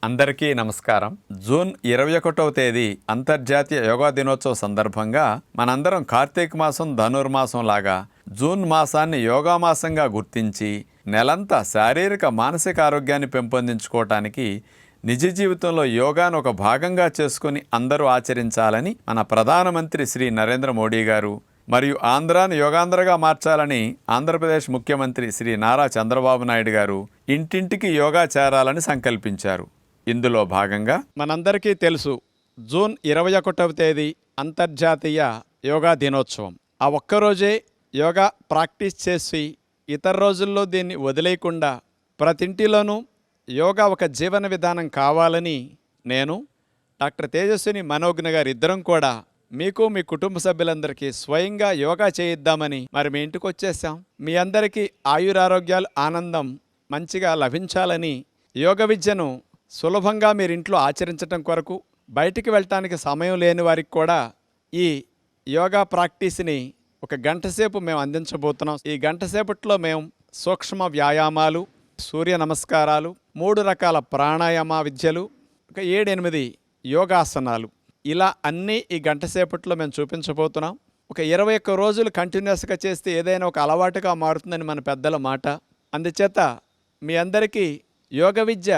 అందరికీ నమస్కారం. జూన్ 21వ తేదీ అంతర్జాతీయ యోగా దినోత్సవ సందర్భంగా మనందరం కార్తీక మాసం ధనుర్మాసం లాగా జూన్ మాసాన్ని యోగా మాసంగా గుర్తించి నెలంతా శారీరక మానసిక ఆరోగ్యాన్ని పెంపొందించుకోవటానికి నిజ జీవితంలో యోగాను ఒక భాగంగా చేసుకుని అందరూ ఆచరించాలని మన ప్రధానమంత్రి శ్రీ నరేంద్ర మోడీ గారు మరియు ఆంధ్రాను యోగాంధ్రగా మార్చాలని ఆంధ్రప్రదేశ్ ముఖ్యమంత్రి శ్రీ నారా చంద్రబాబు నాయుడు గారు ఇంటింటికి యోగా చేరాలని సంకల్పించారు. ఇందులో భాగంగా మనందరికీ తెలుసు, జూన్ 21వ తేదీ అంతర్జాతీయ యోగా దినోత్సవం. ఆ ఒక్కరోజే యోగా ప్రాక్టీస్ చేసి ఇతర రోజుల్లో దీన్ని వదిలేయకుండా ప్రతింటిలోనూ యోగా ఒక జీవన విధానం కావాలని నేను డాక్టర్ తేజస్విని మనోజ్ఞ గారు ఇద్దరం కూడా మీకు మీ కుటుంబ సభ్యులందరికీ స్వయంగా యోగా చేయిద్దామని మీ ఇంటికి వచ్చేసాం. మీ అందరికీ ఆయురారోగ్యాలు ఆనందం మంచిగా లభించాలని యోగ విద్యను సులభంగా మీరు ఇంట్లో ఆచరించటం కొరకు బయటికి వెళ్ళటానికి సమయం లేని వారికి కూడా ఈ యోగా ప్రాక్టీస్ని ఒక గంట సేపు మేము అందించబోతున్నాం. ఈ గంట సేపట్లో మేము సూక్ష్మ వ్యాయామాలు, సూర్య నమస్కారాలు, 3 రకాల ప్రాణాయామ విద్యలు, ఒక 7-8 యోగాసనాలు, ఇలా అన్నీ ఈ గంట సేపట్లో మేము చూపించబోతున్నాం. ఒక 21 రోజులు కంటిన్యూస్గా చేస్తే ఏదైనా ఒక అలవాటుగా మారుతుందని మన పెద్దల మాట. అందుచేత మీ అందరికీ యోగ విద్య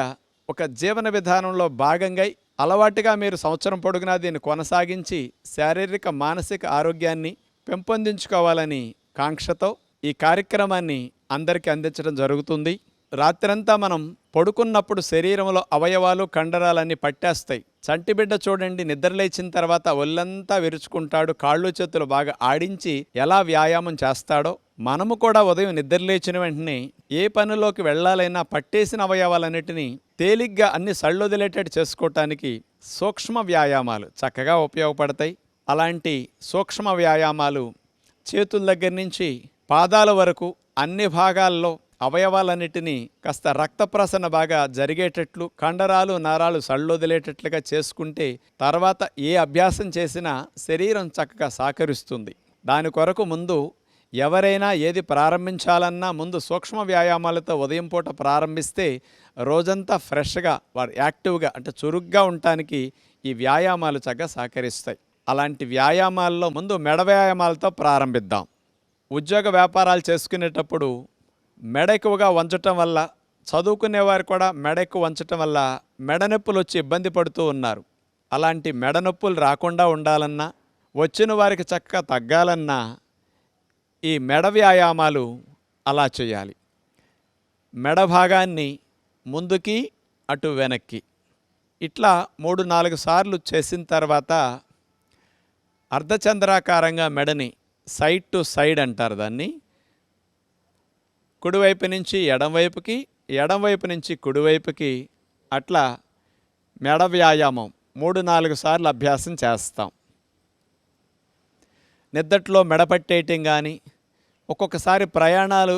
ఒక జీవన విధానంలో భాగంగా అలవాటుగా మీరు సంవత్సరం పొడుగునా దీన్ని కొనసాగించి శారీరక మానసిక ఆరోగ్యాన్ని పెంపొందించుకోవాలని కాంక్షతో ఈ కార్యక్రమాన్ని అందరికీ అందించడం జరుగుతుంది. రాత్రంతా మనం పడుకున్నప్పుడు శరీరంలో అవయవాలు కండరాలన్నీ పట్టేస్తాయి. చంటిబిడ్డ చూడండి, నిద్రలేచిన తర్వాత ఒళ్ళంతా విరుచుకుంటాడు, కాళ్ళు చేతులు బాగా ఆడించి ఎలా వ్యాయామం చేస్తాడో మనము కూడా ఉదయం నిద్రలేచిన వెంటనే ఏ పనిలోకి వెళ్ళాలైనా పట్టేసిన అవయవాలన్నిటినీ తేలిగ్గా అన్ని సళ్ళొదిలేటట్టు చేసుకోవటానికి సూక్ష్మ వ్యాయామాలు చక్కగా ఉపయోగపడతాయి. అలాంటి సూక్ష్మ వ్యాయామాలు చేతుల దగ్గర నుంచి పాదాల వరకు అన్ని భాగాల్లో అవయవాలన్నిటినీ కాస్త రక్త ప్రసరణ బాగా జరిగేటట్లు, కండరాలు నరాలు సళ్ళొదిలేటట్లుగా చేసుకుంటే తర్వాత ఏ అభ్యాసం చేసినా శరీరం చక్కగా సహకరిస్తుంది. దాని కొరకు ముందు ఎవరైనా ఏది ప్రారంభించాలన్నా ముందు సూక్ష్మ వ్యాయామాలతో ఉదయం పూట ప్రారంభిస్తే రోజంతా ఫ్రెష్గా వారు యాక్టివ్గా అంటే చురుగ్గా ఉండటానికి ఈ వ్యాయామాలు చక్కగా సహకరిస్తాయి. అలాంటి వ్యాయామాల్లో ముందు మెడ వ్యాయామాలతో ప్రారంభిద్దాం. ఉద్యోగ వ్యాపారాలు చేసుకునేటప్పుడు మెడ ఎక్కువగా వంచటం వల్ల, చదువుకునేవారు కూడా మెడ ఎక్కువ వంచటం వల్ల మెడ నొప్పులు వచ్చి ఇబ్బంది పడుతూ ఉన్నారు. అలాంటి మెడ నొప్పులు రాకుండా ఉండాలన్నా, వచ్చిన వారికి చక్కగా తగ్గాలన్నా ఈ మెడ వ్యాయామాలు అలా చేయాలి. మెడ భాగాన్ని ముందుకి అటు వెనక్కి ఇట్లా 3-4 సార్లు చేసిన తర్వాత అర్ధచంద్రాకారంగా మెడని సైడ్ టు సైడ్ అంటారు దాన్ని, కుడివైపు నుంచి ఎడంవైపుకి, ఎడంవైపు నుంచి కుడివైపుకి అట్లా మెడ వ్యాయామం 3-4 సార్లు అభ్యాసం చేస్తాం. నిద్దట్లో మెడ పట్టేయటం కానీ, ఒక్కొక్కసారి ప్రయాణాలు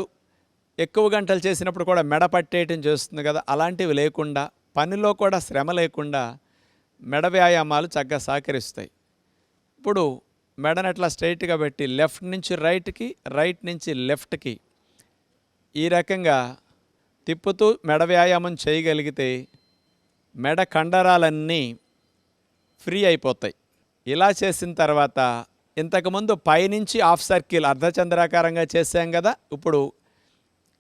ఎక్కువ గంటలు చేసినప్పుడు కూడా మెడ పట్టేయటం చేస్తుంది కదా, అలాంటివి లేకుండా పనిలో కూడా శ్రమ లేకుండా మెడ వ్యాయామాలు చక్కగా సహకరిస్తాయి. ఇప్పుడు మెడను అట్లా స్ట్రైట్గా పెట్టి లెఫ్ట్ నుంచి రైట్కి, రైట్ నుంచి లెఫ్ట్కి ఈ రకంగా తిప్పుతూ మెడ వ్యాయామం చేయగలిగితే మెడ కండరాలన్నీ ఫ్రీ అయిపోతాయి. ఇలా చేసిన తర్వాత ఇంతకుముందు పైనుంచి హాఫ్ సర్కిల్ అర్ధచంద్రాకారంగా చేసాం కదా, ఇప్పుడు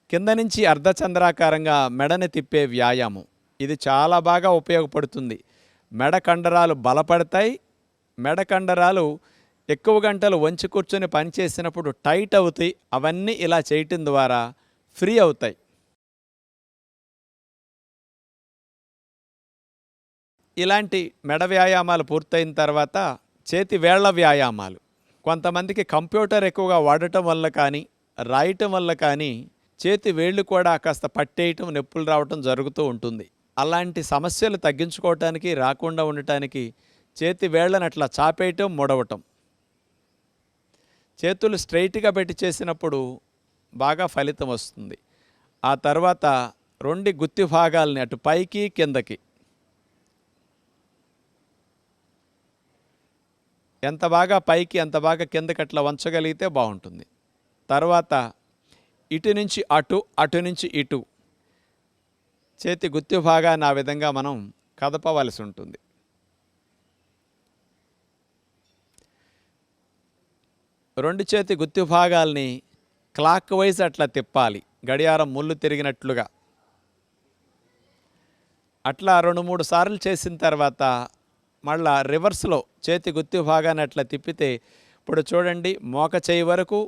కింద నుంచి అర్ధచంద్రాకారంగా మెడని తిప్పే వ్యాయామం ఇది చాలా బాగా ఉపయోగపడుతుంది. మెడ కండరాలు బలపడతాయి. మెడ కండరాలు ఎక్కువ గంటలు వంచి కూర్చొని పనిచేసినప్పుడు టైట్ అవుతాయి. అవన్నీ ఇలా చేయటం ద్వారా ఫ్రీ అవుతాయి. ఇలాంటి మెడ వ్యాయామాలు పూర్తయిన తర్వాత చేతి వేళ్ల వ్యాయామాలు. కొంతమందికి కంప్యూటర్ ఎక్కువగా వాడటం వల్ల కానీ, రాయటం వల్ల కానీ చేతి వేళ్ళు కూడా కాస్త పట్టేయటం, నొప్పులు రావటం జరుగుతూ ఉంటుంది. అలాంటి సమస్యలు తగ్గించుకోవటానికి, రాకుండా ఉండటానికి చేతి వేళ్లను అట్లా చాపేయటం, ముడవటం. చేతులు స్ట్రైట్గా పెట్టి చేసినప్పుడు బాగా ఫలితం వస్తుంది. ఆ తర్వాత 2 గుత్తి భాగాలని అటు పైకి కిందకి ఎంత బాగా పైకి ఎంత బాగా కిందకి అట్లా వంచగలిగితే బాగుంటుంది. తర్వాత ఇటు నుంచి అటు, అటు నుంచి ఇటు చేతి గుత్తి భాగాన్ని ఆ విధంగా మనం కదపవలసి ఉంటుంది. రెండు చేతి గుత్తి భాగాల్ని క్లాక్ వైజ్ అట్లా తిప్పాలి, గడియారం ముళ్ళు తిరిగినట్లుగా. అట్లా 2-3 సార్లు చేసిన తర్వాత మళ్ళా రివర్స్లో చేతి గుత్తి భాగాన్ని అట్లా తిప్పితే ఇప్పుడు చూడండి, మోక చేయి వరకు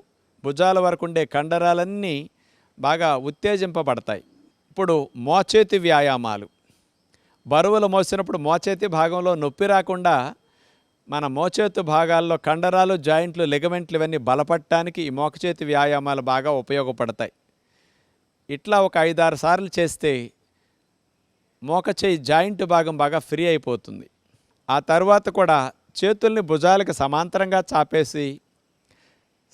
భుజాల వరకు ఉండే కండరాలన్నీ బాగా ఉత్తేజింపబడతాయి. ఇప్పుడు మోచేతి వ్యాయామాలు. బరువులు మోసినప్పుడు మోచేతి భాగంలో నొప్పి రాకుండా మన మోచేతి భాగాల్లో కండరాలు, జాయింట్లు, లిగమెంట్లు ఇవన్నీ బలపడటానికి ఈ మోకచేతి వ్యాయామాలు బాగా ఉపయోగపడతాయి. ఇట్లా ఒక 5-6 సార్లు చేస్తే మోకచేయి జాయింట్ భాగం బాగా ఫ్రీ అయిపోతుంది. ఆ తర్వాత కూడా చేతుల్ని భుజాలకు సమాంతరంగా చాపేసి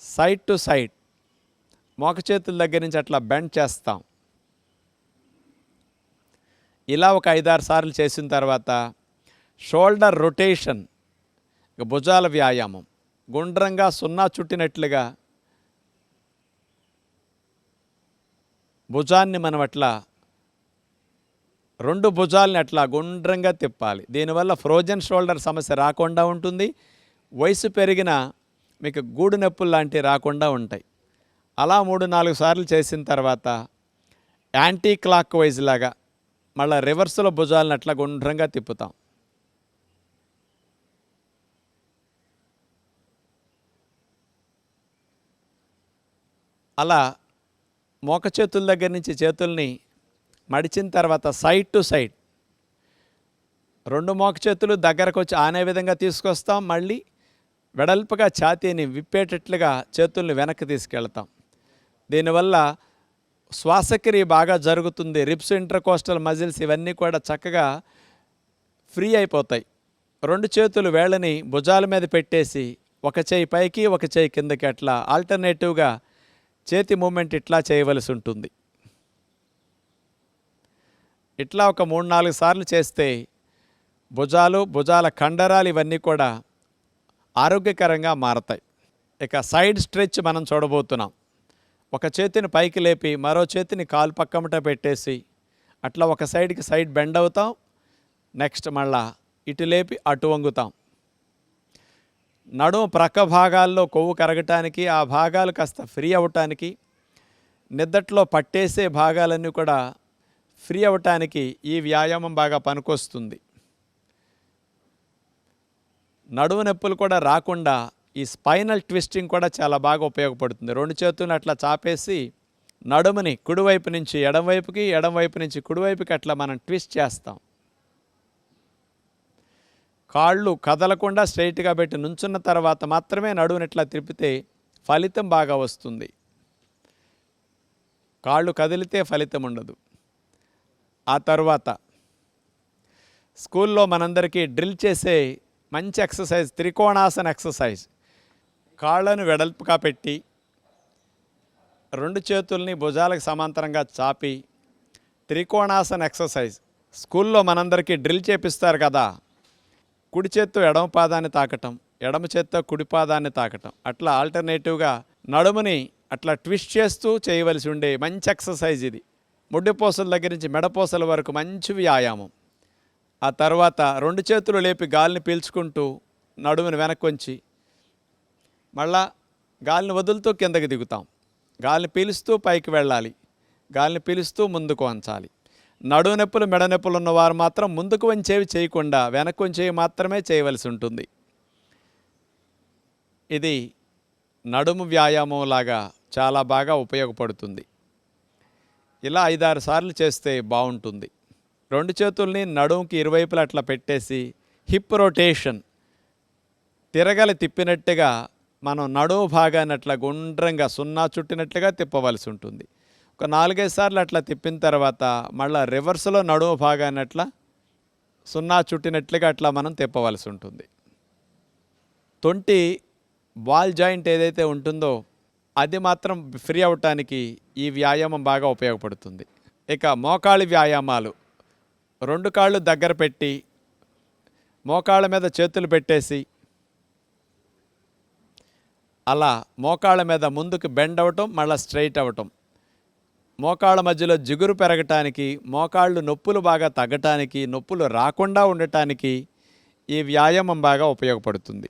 సైడ్ టు సైడ్ మోకచేతుల దగ్గర నుంచి అట్లా బెండ్ చేస్తాం. ఇలా ఒక 5-6 సార్లు చేసిన తర్వాత షోల్డర్ రొటేషన్, భుజాల వ్యాయామం. గుండ్రంగా సున్నా చుట్టినట్లుగా భుజాన్ని మనం అట్లా 2 భుజాలని అట్లా గుండ్రంగా తిప్పాలి. దీనివల్ల ఫ్రోజన్ షోల్డర్ సమస్య రాకుండా ఉంటుంది. వయసు పెరిగిన మీకు గూడు నొప్పులు లాంటివి రాకుండా ఉంటాయి. అలా 3-4 సార్లు చేసిన తర్వాత యాంటీ క్లాక్ వైజ్ లాగా మళ్ళీ రివర్స్లో భుజాలను అట్లా గుండ్రంగా తిప్పుతాం. అలా మోక చేతుల దగ్గర నుంచి చేతుల్ని మడిచిన తర్వాత సైడ్ టు సైడ్ 2 మోక చేతులు దగ్గరకు వచ్చి ఆనే విధంగా తీసుకొస్తాం. మళ్ళీ వెడల్పుగా ఛాతీని విప్పేటట్లుగా చేతుల్ని వెనక్కి తీసుకెళ్తాం. దీనివల్ల శ్వాసక్రియ బాగా జరుగుతుంది. రిబ్స్, ఇంటర్కోస్టల్ మజిల్స్ ఇవన్నీ కూడా చక్కగా ఫ్రీ అయిపోతాయి. 2 చేతులు వేళ్ళని భుజాల మీద పెట్టేసి ఒక చేయి పైకి ఒక చేయి కిందకి అట్లా ఆల్టర్నేటివ్గా చేతి మూమెంట్ ఇట్లా చేయవలసి ఉంటుంది. ఇట్లా ఒక 3-4 సార్లు చేస్తే భుజాల కండరాలు ఇవన్నీ కూడా ఆరోగ్యకరంగా మారతాయి. ఇక సైడ్ స్ట్రెచ్ మనం చూడబోతున్నాం. ఒక చేతిని పైకి లేపి మరో చేతిని కాలు పక్కమట పెట్టేసి అట్లా ఒక సైడ్కి సైడ్ బెండ్ అవుతాం. నెక్స్ట్ మళ్ళా ఇటు లేపి అటు వంగుతాం. నడుము ప్రక్క భాగాల్లో కొవ్వు కరగటానికి, ఆ భాగాలు కాస్త ఫ్రీ అవ్వటానికి, నిద్దట్లో పట్టేసే భాగాలన్నీ కూడా ఫ్రీ అవ్వటానికి ఈ వ్యాయామం బాగా పనికొస్తుంది. నడుము నొప్పులు కూడా రాకుండా ఈ స్పైనల్ ట్విస్టింగ్ కూడా చాలా బాగా ఉపయోగపడుతుంది. 2 చేతులను అట్లా చాపేసి నడుముని కుడివైపు నుంచి ఎడమవైపుకి, ఎడమవైపు నుంచి కుడివైపుకి అట్లా మనం ట్విస్ట్ చేస్తాం. కాళ్ళు కదలకుండా స్ట్రైట్గా పెట్టి నుంచున్న తర్వాత మాత్రమే నడువుని ఇట్లా తిప్పితే ఫలితం బాగా వస్తుంది. కాళ్ళు కదిలితే ఫలితం ఉండదు. ఆ తర్వాత స్కూల్లో మనందరికీ డ్రిల్ చేసే మంచి ఎక్సర్సైజ్ త్రికోణాసన ఎక్సర్సైజ్. కాళ్ళను వెడల్పుగా పెట్టి 2 చేతుల్ని భుజాలకు సమాంతరంగా చాపి త్రికోణాసన ఎక్సర్సైజ్. స్కూల్లో మనందరికీ డ్రిల్ చేపిస్తారు కదా, కుడి చేత్తో ఎడమ పాదాన్ని తాకటం, ఎడమ చేత్తో కుడి పాదాన్ని తాకటం, అట్లా ఆల్టర్నేటివ్గా నడుముని అట్లా ట్విస్ట్ చేస్తూ చేయవలసి ఉండే మంచి ఎక్సర్సైజ్ ఇది. ముడ్డిపోసల దగ్గర నుంచి మెడపోసల వరకు మంచి వ్యాయామం. ఆ తర్వాత 2 చేతులు లేపి గాలిని పీల్చుకుంటూ నడుముని వెనక్కి వంచి మళ్ళా గాలిని వదులుతూ కిందకి దిగుతాం. గాలిని పీలుస్తూ పైకి వెళ్ళాలి, గాలిని పీలుస్తూ ముందుకు వంచాలి. నడుము నొప్పులు, మెడ నొప్పులు ఉన్నవారు మాత్రం ముందుకు వంచేవి చేయకుండా వెనక్కి వంచేవి మాత్రమే చేయవలసి ఉంటుంది. ఇది నడుము వ్యాయామం లాగా చాలా బాగా ఉపయోగపడుతుంది. ఇలా 5-6 సార్లు చేస్తే బాగుంటుంది. 2 చేతుల్ని నడుముకి ఇరువైపులా అట్లా పెట్టేసి హిప్ రొటేషన్, తిరగలి తిప్పినట్టుగా మనం నడుము భాగాన్ని అట్లా గుండ్రంగా సున్నా చుట్టినట్లుగా తిప్పవలసి ఉంటుంది. ఒక 4-5 సార్లు అట్లా తిప్పిన తర్వాత మళ్ళీ రివర్స్లో నడుము భాగాన్ని అట్లా సున్నా చుట్టినట్లుగా అట్లా మనం తిప్పవలసి ఉంటుంది. తొంటి బాల్ జాయింట్ ఏదైతే ఉంటుందో అది మాత్రం ఫ్రీ అవ్వటానికి ఈ వ్యాయామం బాగా ఉపయోగపడుతుంది. ఇక మోకాళ్ళ వ్యాయామాలు. 2 కాళ్ళు దగ్గర పెట్టి మోకాళ్ళ మీద చేతులు పెట్టేసి అలా మోకాళ్ళ మీద ముందుకు బెండ్ అవ్వటం, మళ్ళీ స్ట్రైట్ అవ్వటం. మోకాళ్ళ మధ్యలో జిగురు పెరగటానికి, మోకాళ్ళు నొప్పులు బాగా తగ్గటానికి, నొప్పులు రాకుండా ఉండటానికి ఈ వ్యాయామం బాగా ఉపయోగపడుతుంది.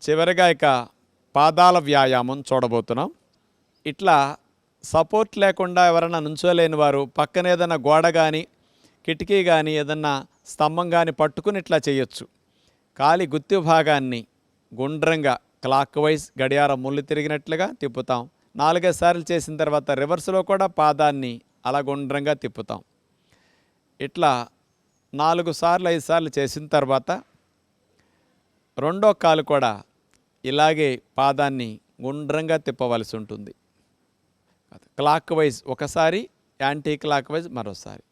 చివరిగా ఇక పాదాల వ్యాయామం చూడబోతున్నాం. ఇట్లా సపోర్ట్ లేకుండా ఎవరైనా నుంచోలేని వారు పక్కన ఏదైనా గోడ కానీ కిటికీ కానీ ఏదన్నా స్తంభం కానీ పట్టుకుని ఇట్లా చేయొచ్చు. కాలి గుత్తి భాగాన్ని గుండ్రంగా క్లాక్ వైజ్ గడియారం ముళ్ళు తిరిగినట్లుగా తిప్పుతాం. 4-5 సార్లు చేసిన తర్వాత రివర్స్లో కూడా పాదాన్ని అలా గుండ్రంగా తిప్పుతాం. ఇట్లా 4 సార్లు 5 సార్లు చేసిన తర్వాత రెండో కాలు కూడా ఇలాగే పాదాన్ని గుండ్రంగా తిప్పవలసి ఉంటుంది. క్లాక్ వైజ్ ఒకసారి, యాంటీ క్లాక్ వైజ్ మరోసారి.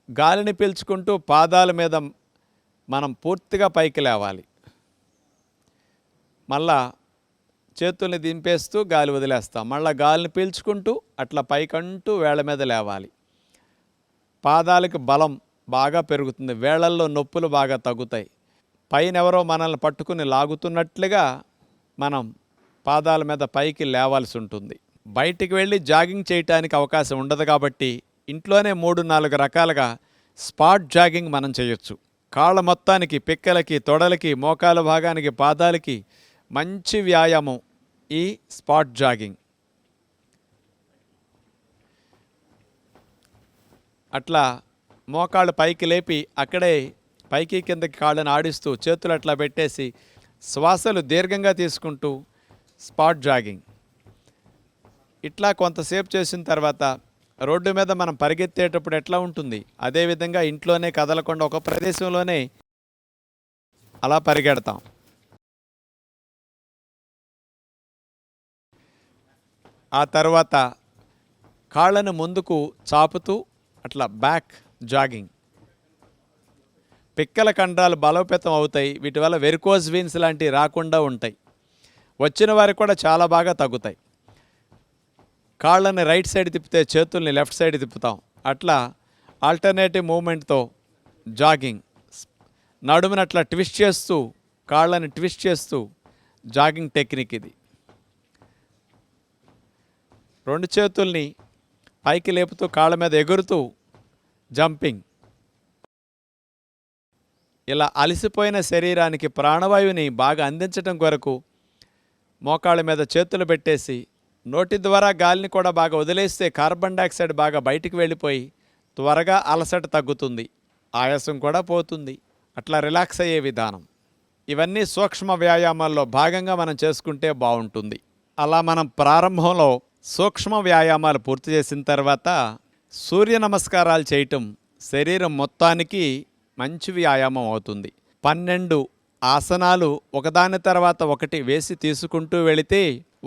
గాలిని పీల్చుకుంటూ పాదాల మీద మనం పూర్తిగా పైకి లేవాలి. మళ్ళా చేతుల్ని దింపేస్తూ గాలి వదిలేస్తాం. మళ్ళీ గాలిని పీల్చుకుంటూ అట్లా పైకంటూ వేళ్ళ మీద లేవాలి. పాదాలకు బలం బాగా పెరుగుతుంది. వేళ్ళల్లో నొప్పులు బాగా తగ్గుతాయి. పైన ఎవరో మనల్ని పట్టుకుని లాగుతున్నట్లుగా మనం పాదాల మీద పైకి లేవాల్సి ఉంటుంది. బయటికి వెళ్ళి జాగింగ్ చేయటానికి అవకాశం ఉండదు కాబట్టి ఇంట్లోనే 3-4 రకాలుగా స్పాట్ జాగింగ్ మనం చేయొచ్చు. కాళ్ళ మొత్తానికి, పిక్కలకి, తొడలకి, మోకాల భాగానికి, పాదాలకి మంచి వ్యాయామం ఈ స్పాట్ జాగింగ్. అట్లా మోకాళ్ళు పైకి లేపి అక్కడే పైకి కిందకి కాళ్ళని ఆడిస్తూ చేతులు అట్లా పెట్టేసి శ్వాసలు దీర్ఘంగా తీసుకుంటూ స్పాట్ జాగింగ్. ఇట్లా కొంతసేపు చేసిన తర్వాత రోడ్డు మీద మనం పరిగెత్తేటప్పుడు ఎట్లా ఉంటుంది, అదేవిధంగా ఇంట్లోనే కదలకుండా ఒక ప్రదేశంలోనే అలా పరిగెడతాం. ఆ తర్వాత కాళ్ళను ముందుకు చాపుతూ అట్లా బ్యాక్ జాగింగ్. పిక్కల కండరాలు బలోపేతం అవుతాయి. వీటి వల్ల వెరికోజ్ వీన్స్ లాంటివి రాకుండా ఉంటాయి. వచ్చిన వారికి కూడా చాలా బాగా తగ్గుతాయి. కాళ్ళని రైట్ సైడ్ తిప్పితే చేతుల్ని లెఫ్ట్ సైడ్ తిప్పుతాం. అట్లా ఆల్టర్నేటివ్ మూమెంట్తో జాగింగ్. నడుముని అట్లా ట్విస్ట్ చేస్తూ, కాళ్ళని ట్విస్ట్ చేస్తూ జాగింగ్ టెక్నిక్ ఇది. 2 చేతుల్ని పైకి లేపుతూ కాళ్ళ మీద ఎగురుతూ జంపింగ్. ఇలా అలసిపోయిన శరీరానికి ప్రాణవాయువుని బాగా అందించడం కొరకు మోకాళ్ళ మీద చేతులు పెట్టేసి నోటి ద్వారా గాలిని కూడా బాగా వదిలేస్తే కార్బన్ డైఆక్సైడ్ బాగా బయటికి వెళ్ళిపోయి త్వరగా అలసట తగ్గుతుంది, ఆయాసం కూడా పోతుంది. అట్లా రిలాక్స్ అయ్యే విధానం. ఇవన్నీ సూక్ష్మ వ్యాయామాల్లో భాగంగా మనం చేసుకుంటే బాగుంటుంది. అలా మనం ప్రారంభంలో సూక్ష్మ వ్యాయామాలు పూర్తి చేసిన తర్వాత సూర్య నమస్కారాలు చేయటం శరీరం మొత్తానికి మంచి వ్యాయామం అవుతుంది. 12 ఆసనాలు ఒకదాని తర్వాత ఒకటి వేసి తీసుకుంటూ వెళితే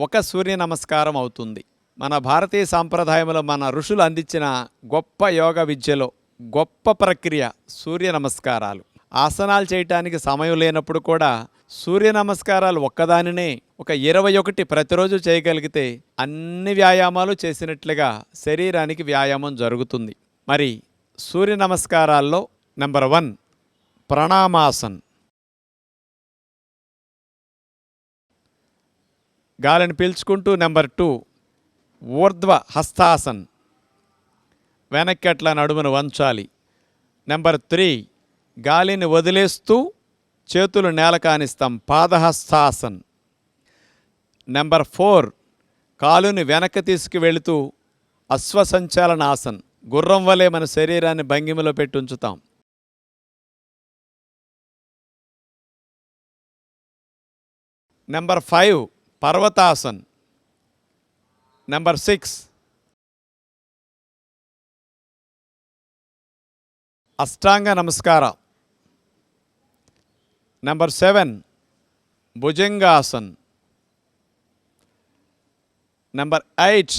ఒక సూర్య నమస్కారం అవుతుంది. మన భారతీయ సాంప్రదాయంలో మన ఋషులు అందించిన గొప్ప యోగ విద్యలో గొప్ప ప్రక్రియ సూర్య నమస్కారాలు. ఆసనాలు చేయటానికి సమయం లేనప్పుడు కూడా సూర్య నమస్కారాలు ఒక్కదానినే ఒక 21 ప్రతిరోజు చేయగలిగితే అన్ని వ్యాయామాలు చేసినట్లుగా శరీరానికి వ్యాయామం జరుగుతుంది. మరి సూర్య నమస్కారాల్లో నెంబర్ 1 ప్రణామాసన్. గాలిని పీల్చుకుంటూ. నెంబర్ 2 ఊర్ధ్వ హస్తాసన్, వెనక్కి అట్లా నడుమును వంచాలి. నెంబర్ 3 గాలిని వదిలేస్తూ చేతులు నేల కానిస్తాం, పాదహస్తాసన్. నెంబర్ 4 కాలుని వెనక్కి తీసుకువెళుతూ అశ్వసంచాలనాసన్, గుర్రం వలె మన శరీరాన్ని భంగిమలో పెట్టి ఉంచుతాం. నెంబర్ 5 పర్వతాసన్. నెంబర్ 6 అష్టాంగ నమస్కారం. Number 7 Bhujangasan. Number 8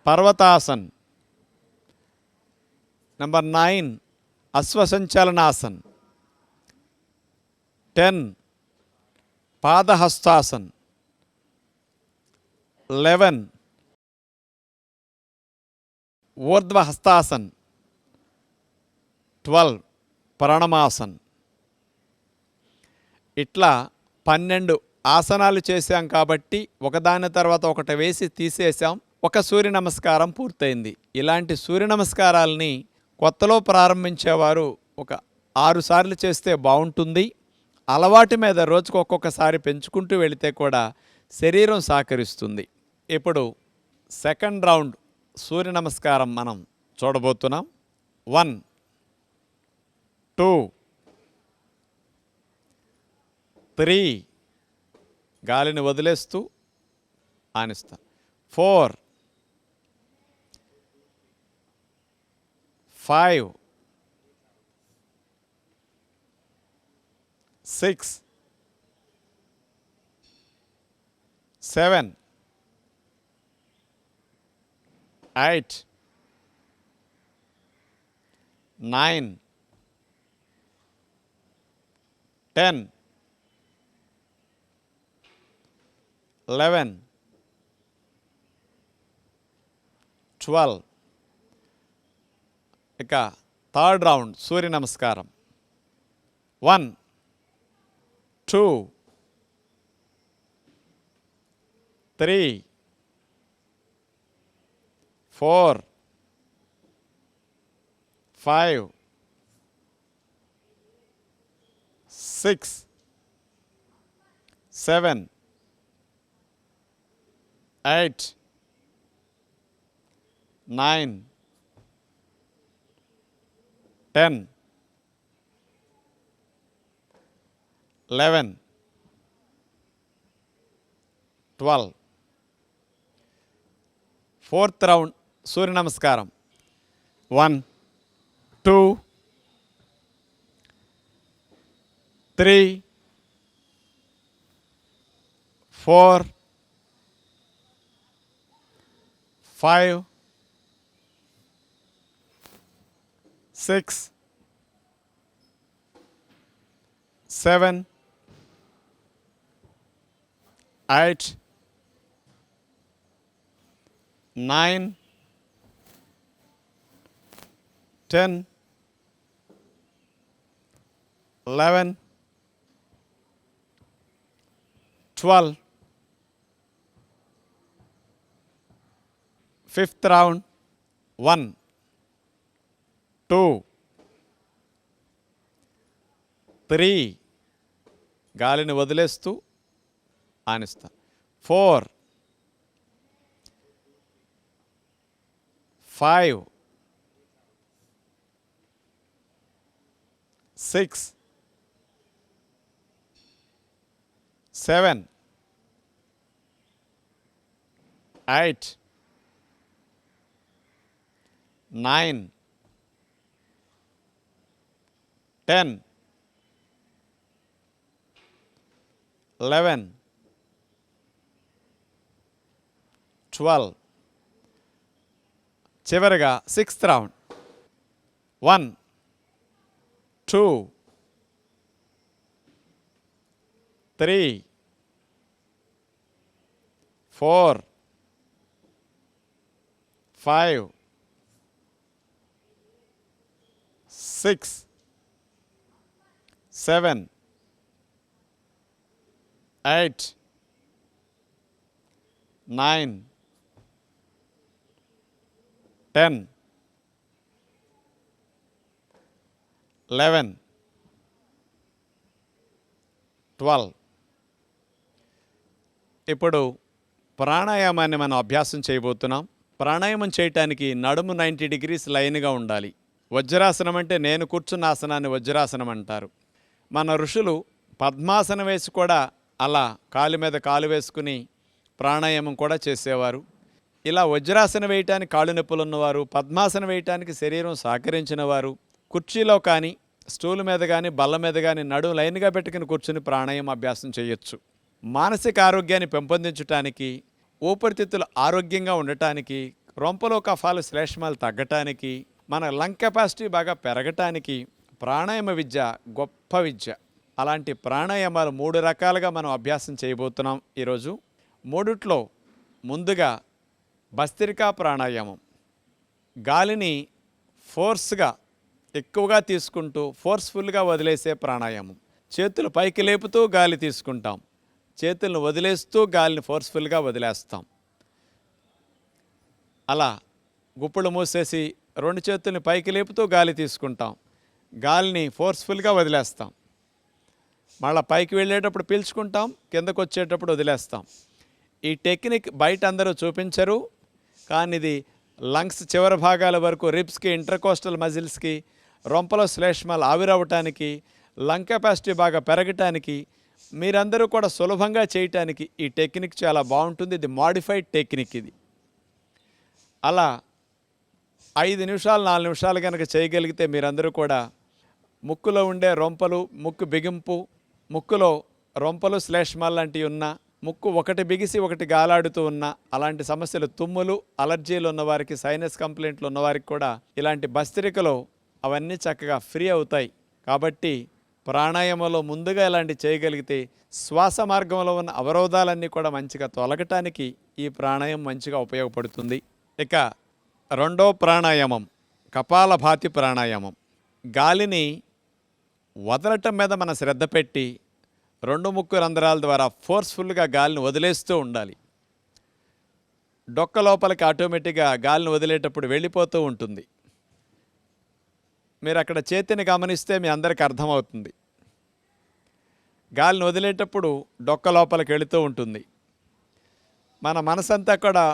Parvatasan. Number 9 Ashwasanchalanasan. 10 Padahastasan. 11 Urdhva Hastasan. 12 Pranamasan. ఇట్లా 12 ఆసనాలు చేశాం కాబట్టి ఒకదాని తర్వాత ఒకటి వేసి తీసేసాం. ఒక సూర్య నమస్కారం పూర్తయింది. ఇలాంటి సూర్య నమస్కారాలని కొత్తలో ప్రారంభించేవారు ఒక 6 సార్లు చేస్తే బాగుంటుంది. అలవాటు మీద రోజుకు ఒక్కొక్కసారి పెంచుకుంటూ వెళితే కూడా శరీరం సహకరిస్తుంది. ఇప్పుడు సెకండ్ రౌండ్ సూర్య నమస్కారం మనం చూడబోతున్నాం. 1 2 3 గాలిని వదిలేస్తూ ఆనిస్తాం. 4 5 6 7 8 9 10 11 12. ఇక థర్డ్ రౌండ్ సూర్య నమస్కారం. 1 2 3 4 5 6 7 8 9 10 11 12. ఫోర్త్ రౌండ్ సూర్య నమస్కారం. 1 2 3 4 5 6 7 8 9 10 11 12. Fifth round. 1 2 3 గాలిని వదిలేస్తూ ఆనిస్తా. 4 5 6 7 8 9 10 11 12. చివరిగా సిక్స్త్ రౌండ్. 1 2 3 4 5 6 7 8 9 10 11 12. ఇప్పుడు ప్రాణాయామాన్ని మనం అభ్యాసం చేయబోతున్నాం. ప్రాణాయామం చేయటానికి నడుము 90 degrees లైన్గా ఉండాలి. వజ్రాసనం అంటే నేను కూర్చున్న ఆసనాన్ని వజ్రాసనం అంటారు. మన ఋషులు పద్మాసనం వేసి కూడా అలా కాలు మీద కాలు వేసుకుని ప్రాణాయామం కూడా చేసేవారు. ఇలా వజ్రాసనం వేయటానికి కాళ్ళు నొప్పులు ఉన్నవారు, పద్మాసనం వేయటానికి శరీరం సహకరించిన వారు కుర్చీలో కానీ స్టూల్ మీద కానీ బల్ల మీద కానీ నడుము లైన్గా పెట్టుకుని కూర్చుని ప్రాణాయామం అభ్యాసం చేయొచ్చు. మానసిక ఆరోగ్యాన్ని పెంపొందించడానికి, ఊపిరితిత్తులు ఆరోగ్యంగా ఉండటానికి, రొంపలో కఫాలు శ్లేష్మాలు తగ్గటానికి, మన లంగ్ కెపాసిటీ బాగా పెరగటానికి ప్రాణాయామ విద్య గొప్ప విద్య. అలాంటి ప్రాణాయామాలు 3 రకాలుగా మనం అభ్యాసం చేయబోతున్నాం ఈరోజు. మూడిట్లో ముందుగా భస్త్రికా ప్రాణాయామం. గాలిని ఫోర్స్గా ఎక్కువగా తీసుకుంటూ ఫోర్స్ఫుల్గా వదిలేసే ప్రాణాయామం. చేతులు పైకి లేపుతూ గాలి తీసుకుంటాం, చేతులను వదిలేస్తూ గాలిని ఫోర్స్ఫుల్గా వదిలేస్తాం. అలా గుప్పులు మూసేసి 2 చేతుల్ని పైకి లేపుతూ గాలి తీసుకుంటాం. గాలిని ఫోర్స్ఫుల్గా వదిలేస్తాం. మళ్ళీ పైకి వెళ్ళేటప్పుడు పీల్చుకుంటాం, కిందకు వచ్చేటప్పుడు వదిలేస్తాం. ఈ టెక్నిక్ బయట అందరూ చూపించరు, కానీ ఇది లంగ్స్ చివరి భాగాల వరకు రిబ్స్కి, ఇంటర్కోస్టల్ మజిల్స్కి, రొంపలో శ్లేష్మాలు ఆవిరవటానికి, లంగ్ కెపాసిటీ బాగా పెరగటానికి, మీరందరూ కూడా సులభంగా చేయటానికి ఈ టెక్నిక్ చాలా బాగుంటుంది. ఇది మాడిఫైడ్ టెక్నిక్. ఇది అలా 5 నిమిషాలు 4 నిమిషాలు కనుక చేయగలిగితే మీరందరూ కూడా ముక్కులో ఉండే రొంపలు, ముక్కు బిగింపు, ముక్కులో రొంపలు శ్లేష్మాలు లాంటివి ఉన్నా, ముక్కు ఒకటి బిగిసి ఒకటి గాలాడుతూ ఉన్నా, అలాంటి సమస్యలు, తుమ్ములు, అలర్జీలు ఉన్నవారికి, సైనస్ కంప్లైంట్లు ఉన్నవారికి కూడా ఇలాంటి భస్త్రికలో అవన్నీ చక్కగా ఫ్రీ అవుతాయి. కాబట్టి ప్రాణాయామంలో ముందుగా ఇలాంటి చేయగలిగితే శ్వాస మార్గంలో ఉన్న అవరోధాలన్నీ కూడా మంచిగా తొలగటానికి ఈ ప్రాణాయామం మంచిగా ఉపయోగపడుతుంది. ఇక రెండో ప్రాణాయామం కపాలభాతి ప్రాణాయామం. గాలిని వదలటం మీద మన శ్రద్ధ పెట్టి 2 ముక్కు రంధ్రాల ద్వారా ఫోర్స్ఫుల్గా గాలిని వదిలేస్తూ ఉండాలి. డొక్క లోపలికి ఆటోమేటిక్గా గాలిని వదిలేటప్పుడు వెళ్ళిపోతూ ఉంటుంది. మీరు అక్కడ చేతిని గమనిస్తే మీ అందరికీ అర్థమవుతుంది. గాలిని వదిలేటప్పుడు డొక్క లోపలికి వెళుతూ ఉంటుంది. మన మనసంతా కూడా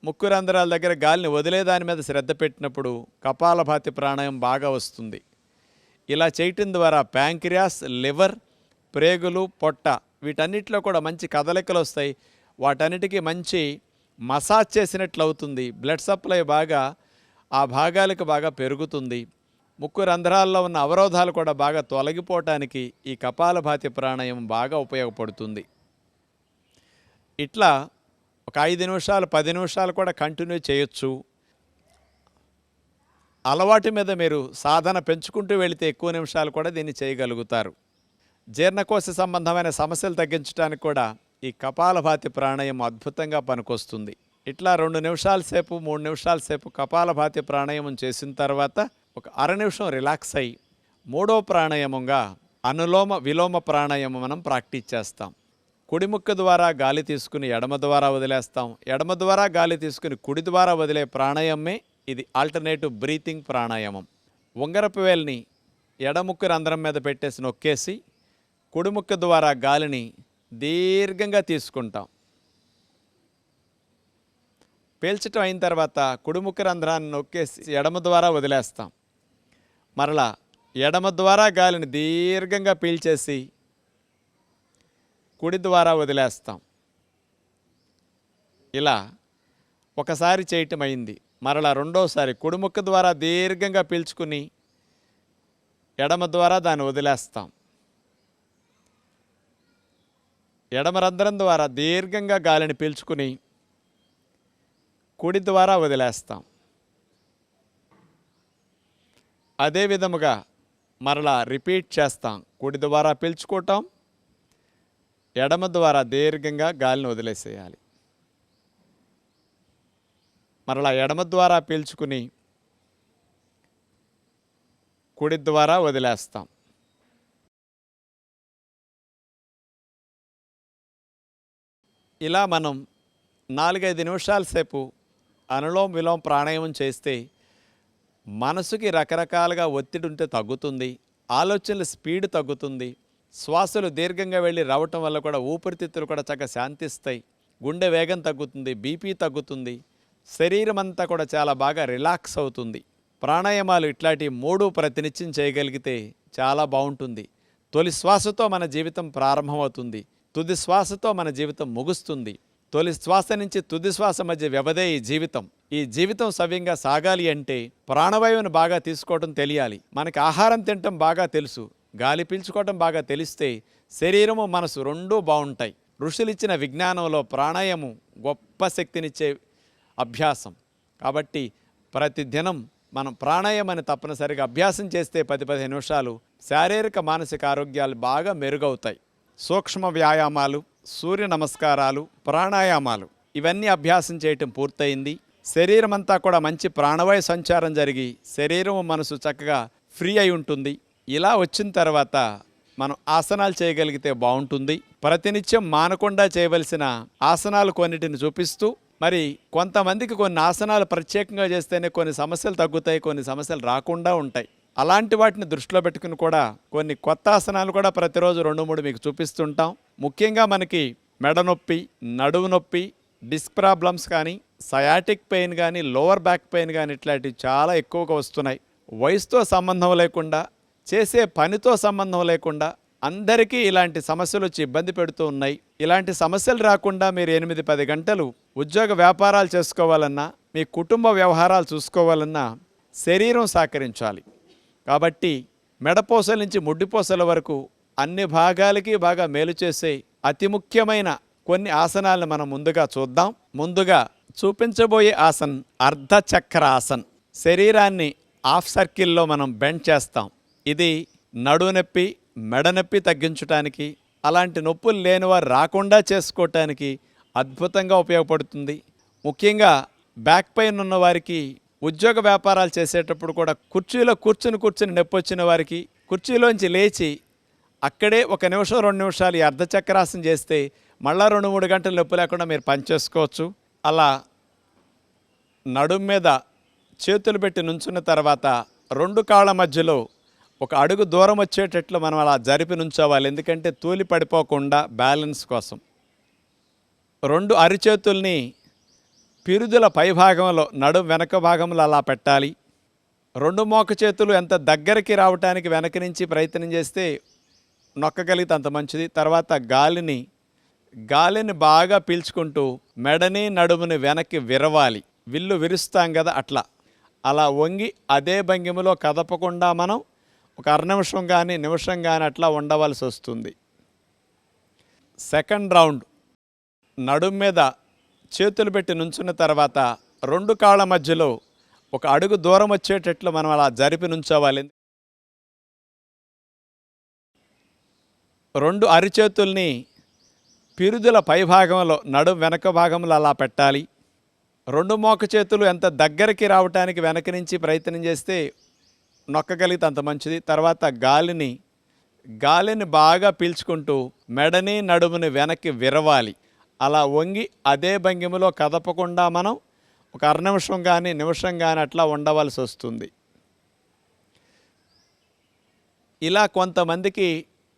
ముక్కు రంధ్రాల దగ్గర గాలిని వదిలేదాని మీద శ్రద్ధ పెట్టినప్పుడు కపాలభాతి ప్రాణాయామం బాగా వస్తుంది. ఇలా చేయటం ద్వారా ప్యాంక్రియాస్, లివర్, ప్రేగులు, పొట్ట వీటన్నిటిలో కూడా మంచి కదలికలు వస్తాయి. వాటన్నిటికీ మంచి మసాజ్ చేసినట్లు అవుతుంది. బ్లడ్ సప్లై బాగా ఆ భాగాలకు బాగా పెరుగుతుంది. ముక్కు రంధ్రాల్లో ఉన్న అవరోధాలు కూడా బాగా తొలగిపోవటానికి ఈ కపాలభాతి ప్రాణాయామం బాగా ఉపయోగపడుతుంది. ఇట్లా ఒక 5 నిమిషాలు 10 నిమిషాలు కూడా కంటిన్యూ చేయొచ్చు. అలవాటు మీద మీరు సాధన పెంచుకుంటూ వెళితే ఎక్కువ నిమిషాలు కూడా దీన్ని చేయగలుగుతారు. జీర్ణకోశ సంబంధమైన సమస్యలు తగ్గించడానికి కూడా ఈ కపాలభాతి ప్రాణాయామం అద్భుతంగా పనికొస్తుంది. ఇట్లా 2 నిమిషాల సేపు 3 నిమిషాల సేపు కపాలభాతి ప్రాణాయామం చేసిన తర్వాత ఒక అర నిమిషం రిలాక్స్ అయ్యి మూడో ప్రాణాయామంగా అనులోమ విలోమ ప్రాణాయామం మనం ప్రాక్టీస్ చేస్తాం. కుడి ముక్కు ద్వారా గాలి తీసుకుని ఎడమ ద్వారా వదిలేస్తాం. ఎడమ ద్వారా గాలి తీసుకుని కుడి ద్వారా వదిలే ప్రాణాయామమే ఇది ఆల్టర్నేటివ్ బ్రీతింగ్ ప్రాణాయామం. ఉంగరపు వేలిని ఎడముక్కు రంధ్రం మీద పెట్టేసి నొక్కేసి కుడి ముక్కు ద్వారా గాలిని దీర్ఘంగా తీసుకుంటాం. పీల్చటం అయిన తర్వాత కుడి ముక్కు రంధ్రాన్ని నొక్కేసి ఎడమ ద్వారా వదిలేస్తాం. మరలా ఎడమ ద్వారా గాలిని దీర్ఘంగా పీల్చేసి కుడి ద్వారా వదిలేస్తాం. ఇలా ఒకసారి చేయటం అయింది. మరలా రెండోసారి కుడి ముక్కు ద్వారా దీర్ఘంగా పీల్చుకుని ఎడమ ద్వారా దాన్ని వదిలేస్తాం. ఎడమ రంధ్రం ద్వారా దీర్ఘంగా గాలిని పీల్చుకుని కుడి ద్వారా వదిలేస్తాం. అదే విధముగా మరలా రిపీట్ చేస్తాం. కుడి ద్వారా పీల్చుకోవటం, ఎడమ ద్వారా దీర్ఘంగా గాలిని వదిలేసేయాలి. మరలా ఎడమ ద్వారా పీల్చుకుని కుడి ద్వారా వదిలేస్తాం. ఇలా మనం 4-5 నిమిషాల సేపు అనులోమ విలోమ ప్రాణాయామం చేస్తే మనసుకి రకరకాలుగా ఒత్తిడి ఉంటే తగ్గుతుంది. ఆలోచనల స్పీడ్ తగ్గుతుంది. శ్వాసలు దీర్ఘంగా వెళ్ళి రావటం వల్ల కూడా ఊపిరితిత్తులు కూడా చక్కగా శాంతిస్తాయి. గుండె వేగం తగ్గుతుంది, బీపీ తగ్గుతుంది. శరీరం అంతా కూడా చాలా బాగా రిలాక్స్ అవుతుంది. ప్రాణాయామాలు ఇట్లాంటి 3 ప్రతినిత్యం చేయగలిగితే చాలా బాగుంటుంది. తొలి శ్వాసతో మన జీవితం ప్రారంభమవుతుంది. తుది శ్వాసతో మన జీవితం ముగుస్తుంది. తొలి శ్వాస నుంచి తుది శ్వాస మధ్య వ్యవధే ఈ జీవితం. ఈ జీవితం సవ్యంగా సాగాలి అంటే ప్రాణవాయువును బాగా తీసుకోవటం తెలియాలి. మనకి ఆహారం తినటం బాగా తెలుసు, గాలి పీల్చుకోవటం బాగా తెలిస్తే శరీరము మనసు రెండూ బాగుంటాయి. ఋషులిచ్చిన విజ్ఞానంలో ప్రాణాయామం గొప్ప శక్తినిచ్చే అభ్యాసం. కాబట్టి ప్రతిదినం మనం ప్రాణాయామాన్ని తప్పనిసరిగా అభ్యాసం చేస్తే 10-15 నిమిషాలు శారీరక మానసిక ఆరోగ్యాలు బాగా మెరుగవుతాయి. సూక్ష్మ వ్యాయామాలు, సూర్య నమస్కారాలు, ప్రాణాయామాలు ఇవన్నీ అభ్యాసం చేయటం పూర్తయింది. శరీరం అంతా కూడా మంచి ప్రాణవాయు సంచారం జరిగి శరీరం మనసు చక్కగా ఫ్రీ అయి ఉంటుంది. ఇలా వచ్చిన తర్వాత మనం ఆసనాలు చేయగలిగితే బాగుంటుంది. ప్రతినిత్యం మానకుండా చేయవలసిన ఆసనాలు కొన్నిటిని చూపిస్తూ, మరి కొంతమందికి కొన్ని ఆసనాలు ప్రత్యేకంగా చేస్తేనే కొన్ని సమస్యలు తగ్గుతాయి, కొన్ని సమస్యలు రాకుండా ఉంటాయి. అలాంటి వాటిని దృష్టిలో పెట్టుకుని కూడా కొన్ని కొత్త ఆసనాలు కూడా ప్రతిరోజు 2-3 మీకు చూపిస్తుంటాం. ముఖ్యంగా మనకి మెడ నొప్పి, నడుము నొప్పి, డిస్క్ ప్రాబ్లమ్స్ కానీ, సయాటిక్ పెయిన్ కానీ, లోవర్ బ్యాక్ పెయిన్ కానీ ఇట్లాంటివి చాలా ఎక్కువగా వస్తున్నాయి. వయసుతో సంబంధం లేకుండా, చేసే పనితో సంబంధం లేకుండా అందరికీ ఇలాంటి సమస్యలు వచ్చి ఇబ్బంది పెడుతూ ఉన్నాయి. ఇలాంటి సమస్యలు రాకుండా మీరు 8-10 గంటలు ఉద్యోగ వ్యాపారాలు చేసుకోవాలన్నా, మీ కుటుంబ వ్యవహారాలు చూసుకోవాలన్నా శరీరం సహకరించాలి. కాబట్టి మెడపోసల నుంచి ముడ్డిపోసల వరకు అన్ని భాగాలకి బాగా మేలు చేసే అతి ముఖ్యమైన కొన్ని ఆసనాలను మనం ముందుగా చూద్దాం. ముందుగా చూపించబోయే ఆసన్ అర్ధచక్ర ఆసన్. శరీరాన్ని హాఫ్ సర్కిల్లో మనం బెండ్ చేస్తాం. ఇది నడుము నొప్పి, మెడ నొప్పి తగ్గించడానికి, అలాంటి నొప్పులు లేనివారు రాకుండా చేసుకోవటానికి అద్భుతంగా ఉపయోగపడుతుంది. ముఖ్యంగా బ్యాక్ పెయిన్ ఉన్న వారికి, ఉద్యోగ వ్యాపారాలు చేసేటప్పుడు కూడా కుర్చీలో కూర్చుని నొప్పి వచ్చిన వారికి కుర్చీలోంచి లేచి అక్కడే 1 నిమిషం 2 నిమిషాలు ఈ అర్ధచక్రాసనం చేస్తే మళ్ళా 2-3 గంటలు నొప్పి లేకుండా మీరు పనిచేసుకోవచ్చు. అలా నడుము మీద చేతులు పెట్టి నుంచున్న తర్వాత 2 కాళ్ళ మధ్యలో 1 అడుగు దూరం వచ్చేటట్లు మనం అలా జరిపి నుంచోవాలి. ఎందుకంటే తూలి పడిపోకుండా బ్యాలెన్స్ కోసం. 2 అరిచేతుల్ని పిరుదుల పైభాగంలో, నడుము వెనక భాగంలో అలా పెట్టాలి. 2 మోక చేతులు ఎంత దగ్గరికి రావటానికి వెనక నుంచి ప్రయత్నం చేస్తే నొక్కగలిగితే అంత మంచిది. తర్వాత గాలిని బాగా పీల్చుకుంటూ మెడని నడుముని వెనక్కి విరవాలి. విల్లు విరుస్తాం కదా, అలా వంగి అదే భంగిమలో కదపకుండా మనం 1 నిమిషం కానీ నిమిషం కానీ అట్లా ఉండవలసి వస్తుంది. సెకండ్ రౌండ్ నడుము మీద చేతులు పెట్టి నుంచున్న తర్వాత 2 కాళ్ళ మధ్యలో 1 అడుగు దూరం వచ్చేటట్లు మనం అలా జరిపి నుంచోవాలి. 2 అరిచేతుల్ని పిరుదుల పైభాగంలో, నడుము వెనక భాగంలో అలా పెట్టాలి. 2 మోక చేతులు ఎంత దగ్గరికి రావటానికి వెనక నుంచి ప్రయత్నం చేస్తే నొక్కగలిగితే అంత మంచిది. తర్వాత గాలిని బాగా పీల్చుకుంటూ మెడని నడుముని వెనక్కి విరవాలి. అలా వంగి అదే భంగిమలో కదపకుండా మనం 1 నిమిషం కానీ నిమిషం కానీ అట్లా ఉండవలసి వస్తుంది. ఇలా కొంతమందికి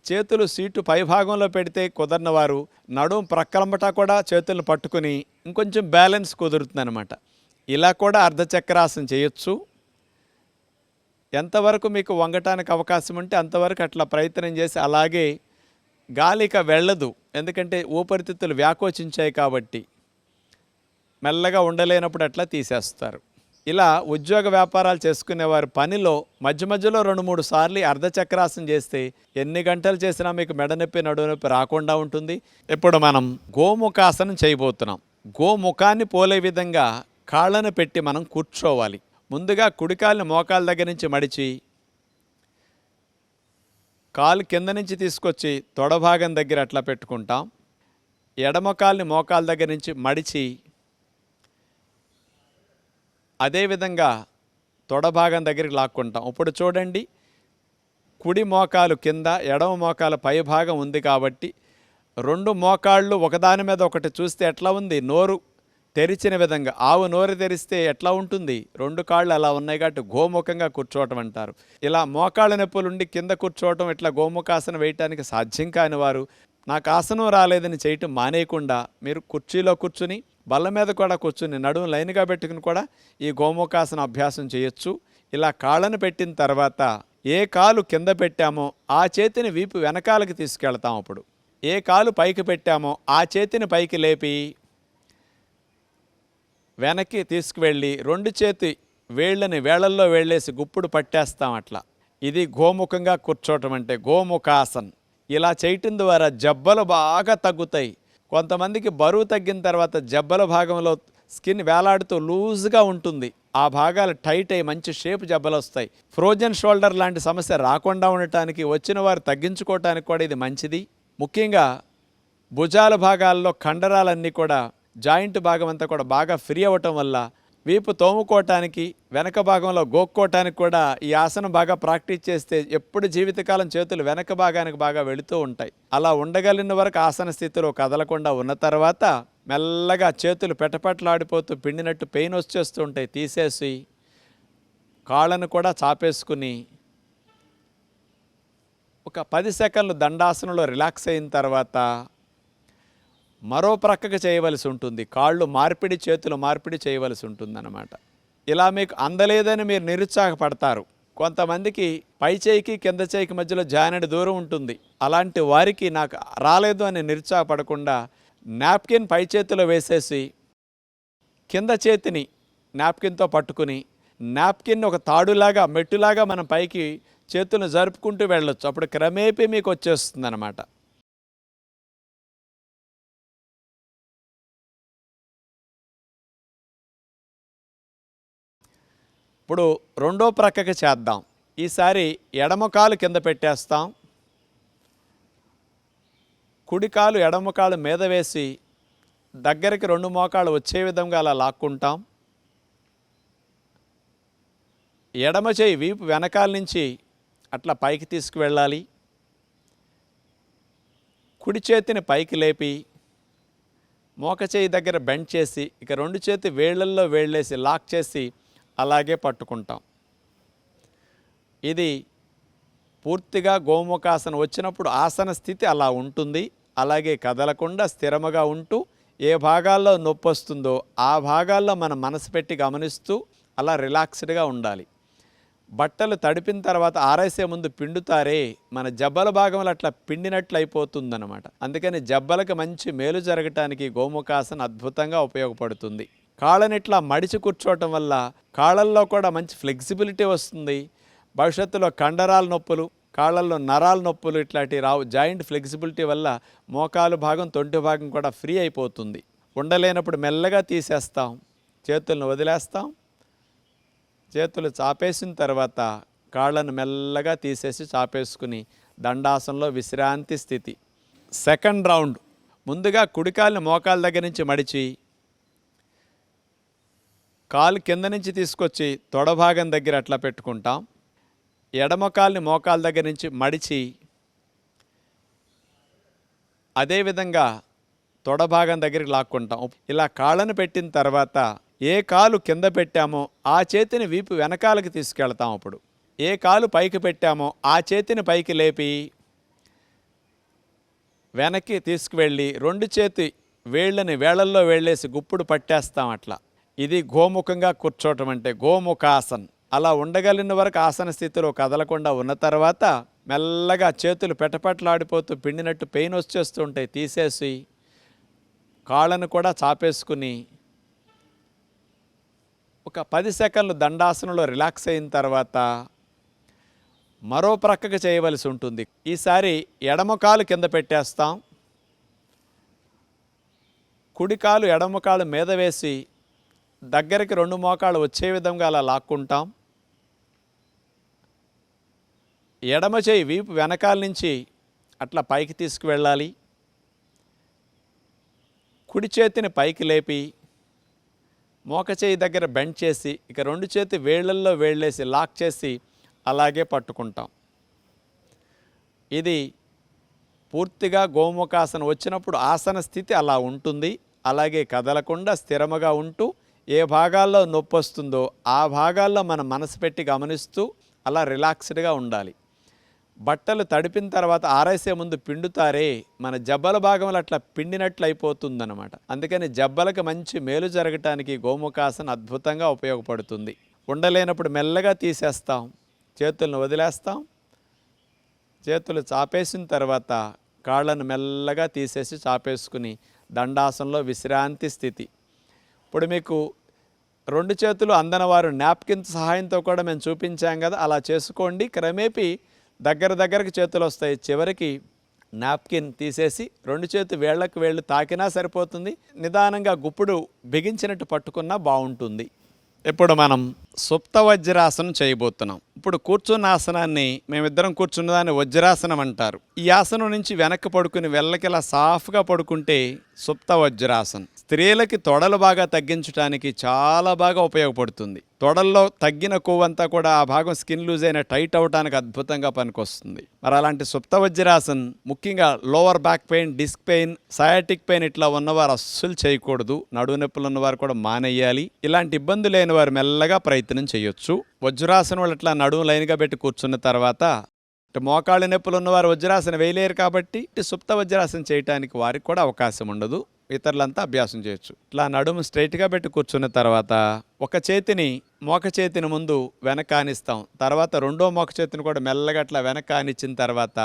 చేతులు సీటు పైభాగంలో పెడితే కుదరని వారు నడుము ప్రక్కలంబటా కూడా చేతులను పట్టుకుని ఇంకొంచెం బ్యాలెన్స్ కుదురుతుందనమాట. ఇలా కూడా అర్ధచక్రాసనం చేయొచ్చు. ఎంతవరకు మీకు వంగటానికి అవకాశం ఉంటే అంతవరకు అట్లా ప్రయత్నం చేసి, అలాగే గాలిక వెళ్ళదు, ఎందుకంటే ఊపిరితిత్తులు వ్యాకోచించాయి కాబట్టి మెల్లగా ఉండలేనప్పుడు అట్లా తీసేస్తారు. ఇలా ఉద్యోగ వ్యాపారాలు చేసుకునేవారు పనిలో మధ్య మధ్యలో 2-3 సార్లు అర్ధచక్రాసనం చేస్తే ఎన్ని గంటలు చేసినా మీకు మెడనొప్పి, నడునొప్పి రాకుండా ఉంటుంది. ఇప్పుడు మనం గోముఖాసనం చేయబోతున్నాం. గోముఖాన్ని పోలే విధంగా కాళ్ళను పెట్టి మనం కూర్చోవాలి. ముందుగా కుడికాల్ని మోకాళ్ళ దగ్గర నుంచి మడిచి, కాలు కింద నుంచి తీసుకొచ్చి తొడభాగం దగ్గర అట్లా పెట్టుకుంటాం. ఎడమకాల్ని మోకాళ్ళ దగ్గర నుంచి మడిచి అదేవిధంగా తొడభాగం దగ్గరికి లాక్కుంటాం. ఇప్పుడు చూడండి, కుడి మోకాలు కింద, ఎడమ మోకాలు పై భాగం ఉంది కాబట్టి 2 మోకాళ్ళు ఒకదాని మీద ఒకటి చూస్తే ఎట్లా ఉంది, నోరు తెరిచిన విధంగా. ఆవు నోరు తెరిస్తే ఎట్లా ఉంటుంది, 2 కాళ్ళు అలా ఉన్నాయి కాబట్టి గోముఖంగా కూర్చోవటం అంటారు. ఇలా మోకాళ్ళ నొప్పులుండి కింద కూర్చోవటం, ఇట్లా గోముఖాసనం వేయటానికి సాధ్యం కాని వారు నాకు ఆసనం రాలేదని చేయటం మానేయకుండా మీరు కుర్చీలో కూర్చుని, బల్ల మీద కూడా కూర్చుని, నడుము లైన్గా పెట్టుకుని కూడా ఈ గోముఖాసన అభ్యాసం చేయొచ్చు. ఇలా కాళ్ళను పెట్టిన తర్వాత ఏ కాలు కింద పెట్టామో ఆ చేతిని వీపు వెనకాలకి తీసుకెళ్తాం. అప్పుడు ఏ కాలు పైకి పెట్టామో ఆ చేతిని పైకి లేపి వెనక్కి తీసుకువెళ్ళి 2 చేతి వేళ్ళని వేళ్ళల్లో వేళ్ళేసి గుప్పుడు పట్టేస్తాం. అట్లా ఇది గోముఖంగా కూర్చోవటం అంటే గోముఖాసన్. ఇలా చేయటం ద్వారా జబ్బలు బాగా తగ్గుతాయి. కొంతమందికి బరువు తగ్గిన తర్వాత జబ్బల భాగంలో స్కిన్ వేలాడుతూ లూజ్గా ఉంటుంది, ఆ భాగాలు టైట్ అయ్యి మంచి షేప్ జబ్బలు వస్తాయి. ఫ్రోజన్ షోల్డర్ లాంటి సమస్య రాకుండా ఉండటానికి, వచ్చిన వారు తగ్గించుకోవటానికి కూడా ఇది మంచిది. ముఖ్యంగా భుజాల భాగాల్లో కండరాలన్నీ కూడా, జాయింట్ భాగం అంతా కూడా బాగా ఫ్రీ అవ్వటం వల్ల వీపు తోముకోవటానికి, వెనక భాగంలో గోక్కోవటానికి కూడా ఈ ఆసనం బాగా ప్రాక్టీస్ చేస్తే ఎప్పుడు జీవితకాలం చేతులు వెనక భాగానికి బాగా వెళుతూ ఉంటాయి. అలా ఉండగలిగిన వరకు ఆసన స్థితిలో కదలకుండా ఉన్న తర్వాత మెల్లగా చేతులు పెటపెటలాడిపోతూ పిండినట్టు పెయిన్ వచ్చేస్తూ ఉంటాయి. తీసేసి కాళ్ళను కూడా చాపేసుకుని ఒక 10 సెకండ్లు దండాసనంలో రిలాక్స్ అయిన తర్వాత మరో ప్రక్కకు చేయవలసి ఉంటుంది. కాళ్ళు మార్పిడి, చేతులు మార్పిడి చేయవలసి ఉంటుందన్నమాట. ఇలా మీకు అందలేదని మీరు నిరుత్సాహపడతారు. కొంతమందికి పై చేయికి కింద చేయికి మధ్యలో జానెడు దూరం ఉంటుంది. అలాంటి వారికి నాకు రాలేదు అని నిరుత్సాహపడకుండా నాప్కిన్ పై చేతిలో వేసేసి కింద చేతిని నాప్కిన్తో పట్టుకుని నాప్కిన్ ఒక తాడులాగా మెట్టులాగా మనం పైకి చేతులను జరుపుకుంటూ వెళ్ళొచ్చు. అప్పుడు క్రమేపీ మీకు వచ్చేస్తుంది అన్నమాట. ఇప్పుడు రెండో ప్రక్కకి చేద్దాం. ఈసారి ఎడమ కాలు కింద పెట్టేస్తాం. కుడి కాలు ఎడమ కాలు మీద వేసి దగ్గరికి 2 మోకాళ్ళు వచ్చే విధంగా అలా లాక్కుంటాం. ఎడమ చేయి వీపు వెనకాల నుంచి అట్లా పైకి తీసుకువెళ్ళాలి. కుడి చేతిని పైకి లేపి మోక చేయి దగ్గర బెండ్ చేసి ఇక 2 చేతి వేళ్ళల్లో వేళ్ళేసి లాక్ చేసి అలాగే పట్టుకుంటాం. ఇది పూర్తిగా గోముఖాసనం వచ్చినప్పుడు ఆసన స్థితి అలా ఉంటుంది. అలాగే కదలకుండా స్థిరముగా ఉంటూ ఏ భాగాల్లో నొప్పి వస్తుందో ఆ భాగాల్లో మన మనసు పెట్టి గమనిస్తూ అలా రిలాక్స్డ్గా ఉండాలి. బట్టలు తడిపిన తర్వాత ఆరేసే ముందు పిండుతారే, మన జబ్బల భాగంలో అట్లా పిండినట్లు అయిపోతుందన్నమాట. అందుకని జబ్బలకు మంచి మేలు జరగటానికి గోముఖాసన అద్భుతంగా ఉపయోగపడుతుంది. కాళ్ళని ఇట్లా మడిచి కూర్చోవటం వల్ల కాళ్ళల్లో కూడా మంచి ఫ్లెక్సిబిలిటీ వస్తుంది. భవిష్యత్తులో కండరాల నొప్పులు, కాళ్ళల్లో నరాల నొప్పులు ఇట్లాంటివి రావు. జాయింట్ ఫ్లెక్సిబిలిటీ వల్ల మోకాలు భాగం, తొంటి భాగం కూడా ఫ్రీ అయిపోతుంది. ఉండలేనప్పుడు మెల్లగా తీసేస్తాం, చేతులను వదిలేస్తాం. చేతులు చాపేసిన తర్వాత కాళ్ళను మెల్లగా తీసేసి చాపేసుకుని దండాసనంలో విశ్రాంతి స్థితి. Second round. ముందుగా కుడికాలిని మోకాల దగ్గర నుంచి మడిచి కాలు కింద నుంచి తీసుకొచ్చి తొడభాగం దగ్గర అట్లా పెట్టుకుంటాం. ఎడమ కాలుని మోకాల దగ్గర నుంచి మడిచి అదేవిధంగా తొడభాగం దగ్గరికి లాక్కుంటాం. ఇలా కాళ్ళను పెట్టిన తర్వాత ఏ కాలు కింద పెట్టామో ఆ చేతిని వీపు వెనకాలకి తీసుకెళ్తాం. అప్పుడు ఏ కాలు పైకి పెట్టామో ఆ చేతిని పైకి లేపి వెనక్కి తీసుకువెళ్ళి 2 చేతి వేళ్ళని వేళ్ళల్లో వేళ్ళేసి గుప్పుడు పట్టేస్తాం. అట్లా ఇది గోముఖంగా కూర్చోవటం అంటే గోముఖాసన్. అలా ఉండగలిగిన వరకు ఆసన స్థితిలో కదలకుండా ఉన్న తర్వాత మెల్లగా చేతులు పెటపెటలాడిపోతూ పిండినట్టు పెయిన్ వచ్చేస్తూ ఉంటాయి. తీసేసి కాళ్ళను కూడా చాపేసుకుని ఒక 10 సెకండ్లు దండాసనంలో రిలాక్స్ అయిన తర్వాత మరో ప్రక్కకు చేయవలసి ఉంటుంది. ఈసారి ఎడమ కాలు కింద పెట్టేస్తాం. కుడి కాలు ఎడమ కాలు మీద వేసి దగ్గరికి 2 మోకాళ్ళు వచ్చే విధంగా అలా లాక్కుంటాం. ఎడమ చేయి వీపు వెనకాల నుంచి అట్లా పైకి తీసుకువెళ్ళాలి. కుడి చేతిని పైకి లేపి మోక చేయి దగ్గర బెండ్ చేసి ఇక 2 చేతి వేళ్ళల్లో వేళ్ళేసి లాక్ చేసి అలాగే పట్టుకుంటాం. ఇది పూర్తిగా గోముఖాసనం వచ్చినప్పుడు ఆసన స్థితి అలా ఉంటుంది. అలాగే కదలకుండా స్థిరముగా ఉంటూ ఏ భాగాల్లో నొప్పి వస్తుందో ఆ భాగాల్లో మన మనసు పెట్టి గమనిస్తూ అలా రిలాక్స్డ్గా ఉండాలి. బట్టలు తడిపిన తర్వాత ఆరేసే ముందు పిండుతారే, మన జబ్బల భాగంలో అట్లా పిండినట్లు అయిపోతుందన్నమాట. అందుకని జబ్బలకు మంచి మేలు జరగటానికి గోముఖాసన అద్భుతంగా ఉపయోగపడుతుంది. ఉండలేనప్పుడు మెల్లగా తీసేస్తాం, చేతులను వదిలేస్తాం. చేతులు చాపేసిన తర్వాత కాళ్ళను మెల్లగా తీసేసి చాపేసుకుని దండాసనంలో విశ్రాంతి స్థితి. ఇప్పుడు మీకు 2 చేతులు అందనవారు నాప్కిన్ సహాయంతో కూడా మేము చూపించాం కదా, అలా చేసుకోండి. క్రమేపీ దగ్గరకు చేతులు వస్తాయి. చివరికి నాప్కిన్ తీసేసి 2 చేతి వేళ్ళకు వేళ్ళు తాకినా సరిపోతుంది. నిదానంగా గుప్పుడు బిగించినట్టు పట్టుకున్నా బాగుంటుంది. ఇప్పుడు మనం సుప్త వజ్రాసనం చేయబోతున్నాం. ఇప్పుడు కూర్చున్న ఆసనాన్ని మేమిద్దరం కూర్చున్నదాన్ని వజ్రాసనం అంటారు. ఈ ఆసనం నుంచి వెనక్కి పడుకుని వెళ్ళకిలా సాఫ్గా పడుకుంటే సుప్త వజ్రాసనం. స్త్రీలకి తొడలు బాగా తగ్గించడానికి చాలా బాగా ఉపయోగపడుతుంది. తొడల్లో తగ్గిన కొవ్వంతా కూడా ఆ భాగం స్కిన్ లూజ్ అయిన టైట్ అవడానికి అద్భుతంగా పనికొస్తుంది. మరి అలాంటి సుప్త వజ్రాసన్ ముఖ్యంగా lower back pain, disc pain, sciatic pain ఇట్లా ఉన్నవారు అస్సలు చేయకూడదు. నడువు నొప్పులు ఉన్నవారు కూడా మానేయాలి. ఇలాంటి ఇబ్బంది లేని వారు మెల్లగా ప్రయత్నం చేయొచ్చు. వజ్రాసనం వాళ్ళు ఇట్లా నడుము లైన్గా పెట్టి కూర్చున్న తర్వాత మోకాళ్ళ నొప్పులు ఉన్నవారు వజ్రాసనం వేయలేరు కాబట్టి సుప్త వజ్రాసనం చేయడానికి వారికి కూడా అవకాశం ఉండదు. ఇతరులంతా అభ్యాసం చేయొచ్చు. ఇట్లా నడుము స్ట్రైట్గా పెట్టి కూర్చున్న తర్వాత ఒక చేతిని మోక చేతిని ముందు వెనకానిస్తాం. తర్వాత రెండో మోక చేతిని కూడా మెల్లగా అట్లా వెనకానిచ్చిన తర్వాత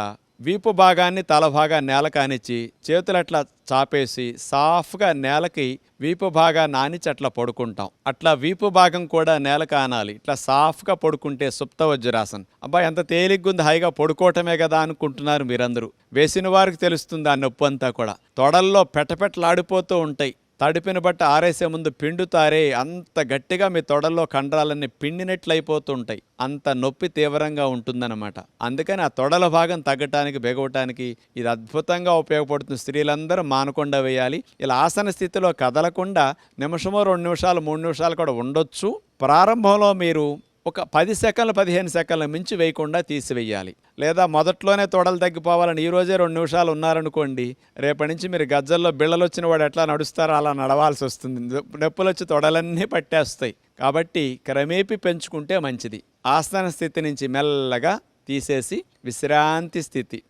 వీపు భాగాన్ని తల భాగాన్ని నేల కానిచ్చి చేతులు అట్లా చాపేసి సాఫ్గా నేలకి వీపు భాగాన్ని ఆనిచ్చి అట్లా పడుకుంటాం. అట్లా వీపు భాగం కూడా నేల కానాలి. ఇట్లా సాఫ్గా పడుకుంటే సుప్త వజ్రాసన్. అబ్బాయి ఎంత తేలిగ్గుంది, హాయిగా పడుకోవటమే కదా అనుకుంటున్నారు మీరందరూ. వేసిన వారికి తెలుస్తుంది ఆ నొప్పి అంతా కూడా. తొడల్లో పెటపెటలాడిపోతూ ఉంటాయి. తడిపిన బట్ట ఆరేసే ముందు పిండుతారే, అంత గట్టిగా మీ తొడల్లో కండరాలన్నీ పిండినట్లయిపోతుంటాయి. అంత నొప్పి తీవ్రంగా ఉంటుందన్నమాట. అందుకని ఆ తొడల భాగం తగ్గటానికి, బెగవటానికి ఇది అద్భుతంగా ఉపయోగపడుతుంది. స్త్రీలందరూ మానకుండా వేయాలి. ఇలా ఆసన స్థితిలో కదలకుండా నిమిషమో 2 నిమిషాలు 3 నిమిషాలు కూడా ఉండొచ్చు. ప్రారంభంలో మీరు ఒక 10 సెకండ్లు 15 సెకండ్ల మించి వేయకుండా తీసివేయాలి. లేదా మొదట్లోనే తొడలు తగ్గిపోవాలని ఈరోజే 2 నిమిషాలు ఉన్నారనుకోండి, రేపటి నుంచి మీరు గజ్జల్లో బిళ్ళలు వచ్చిన వాడు ఎట్లా నడుస్తారో అలా నడవాల్సి వస్తుంది. నొప్పులు వచ్చి తొడలన్నీ పట్టేస్తాయి. కాబట్టి క్రమేపీ పెంచుకుంటే మంచిది. ఆసన స్థితి నుంచి మెల్లగా తీసేసి విశ్రాంతి స్థితి.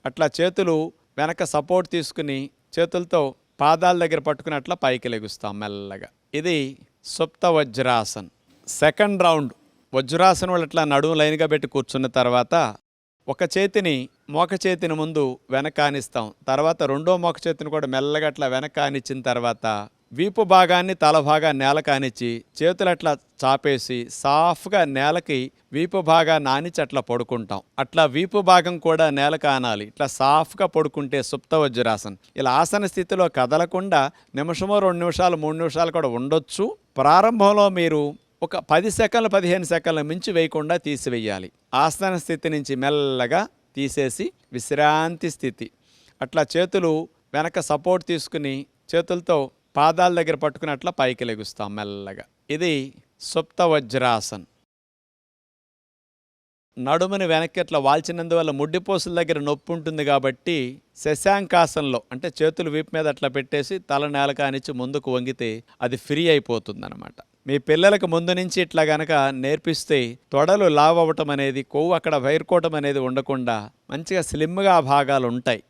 అట్లా చేతులు వెనక సపోర్ట్ తీసుకుని చేతులతో పాదాల దగ్గర పట్టుకుని అట్లా పైకి లెగుస్తాం మెల్లగా. ఇది సుప్త వజ్రాసన్. సెకండ్ రౌండ్ వజ్రాసనం వాళ్ళు ఇట్లా నడుము లైన్గా పెట్టి కూర్చున్న తర్వాత ఒక చేతిని మోక చేతిని ముందు వెనకానిస్తాం. తర్వాత రెండో మోక చేతిని కూడా మెల్లగా అట్లా వెనకానిచ్చిన తర్వాత వీపు భాగాన్ని తల భాగాన్ని నేల కానిచ్చి చేతులు అట్లా చాపేసి సాఫ్గా నేలకి వీపు భాగాన్ని ఆనిచ్చి అట్లా పడుకుంటాం. అట్లా వీపు భాగం కూడా నేల కానాలి. ఇట్లా సాఫ్గా పడుకుంటే సుప్త వజ్రాసన్. ఇలా ఆసన స్థితిలో కదలకుండా నిమిషమో 2 నిమిషాలు 3 నిమిషాలు కూడా ఉండొచ్చు. ప్రారంభంలో మీరు ఒక 10 సెకండ్లు 15 సెకండ్ల మించి వేయకుండా తీసివేయాలి. ఆసన స్థితి నుంచి మెల్లగా తీసేసి విశ్రాంతి స్థితి. అట్లా చేతులు వెనక సపోర్ట్ తీసుకుని చేతులతో పాదాల దగ్గర పట్టుకుని అట్లా పైకి లెగుస్తాం మెల్లగా. ఇది సుప్త వజ్రాసన్. నడుముని వెనక్కి అట్లా వాల్చినందువల్ల ముడ్డిపోసుల దగ్గర నొప్పి ఉంటుంది కాబట్టి శశాంకాసనంలో అంటే చేతులు వీపు మీద అట్లా పెట్టేసి తల నేల కానిచ్చి ముందుకు వంగితే అది ఫ్రీ అయిపోతుంది అనమాట. మీ పిల్లలకు ముందు నుంచి ఇట్లా గనక నేర్పిస్తే తొడలు లావ్ అవ్వటం అనేది, కొవ్వు అక్కడ వైరుకోవటం అనేది ఉండకుండా మంచిగా స్లిమ్గా ఆ భాగాలు ఉంటాయి.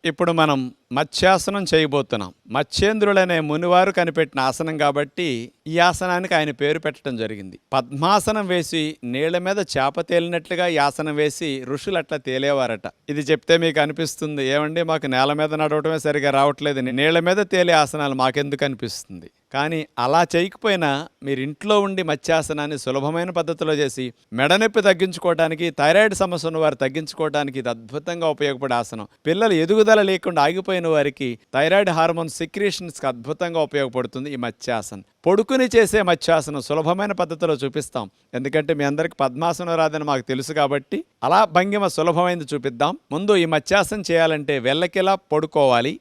ఇప్పుడు మనం మత్స్యాసనం చేయబోతున్నాం. మత్స్యేంద్రుడనే మునివారు కనిపెట్టిన ఆసనం కాబట్టి ఈ ఆసనానికి ఆయన పేరు పెట్టడం జరిగింది. పద్మాసనం వేసి నీళ్ల మీద చేప తేలినట్లుగా ఈ ఆసనం వేసి ఋషులు అట్లా తేలేవారట. ఇది చెప్తే మీకు అనిపిస్తుంది, ఏమండి మాకు నేల మీద నడవటమే సరిగా రావట్లేదు, నీళ్ల మీద తేలే ఆసనాలు మాకెందుకు అనిపిస్తుంది. కానీ అలా చేయకపోయినా మీరు ఇంట్లో ఉండి మత్స్యాసనాన్ని సులభమైన పద్ధతిలో చేసి మెడనొప్పి తగ్గించుకోవడానికి, థైరాయిడ్ సమస్య ఉన్న వారు తగ్గించుకోవడానికి ఇది అద్భుతంగా ఉపయోగపడే ఆసనం. పిల్లలు ఎదుగుదల లేకుండా ఆగిపోయిన వారికి థైరాయిడ్ హార్మోన్ సెక్రీషన్స్కి అద్భుతంగా ఉపయోగపడుతుంది ఈ మత్స్యాసనం. పొడుకుని చేసే మత్స్యాసనం సులభమైన పద్ధతిలో చూపిస్తాం. ఎందుకంటే మీ అందరికి పద్మాసనం రాదని మాకు తెలుసు కాబట్టి అలా భంగిమ సులభమైనది చూపిద్దాం. ముందు ఈ మత్స్యాసనం చేయాలంటే వెల్లకిలా పడుకోవాలి.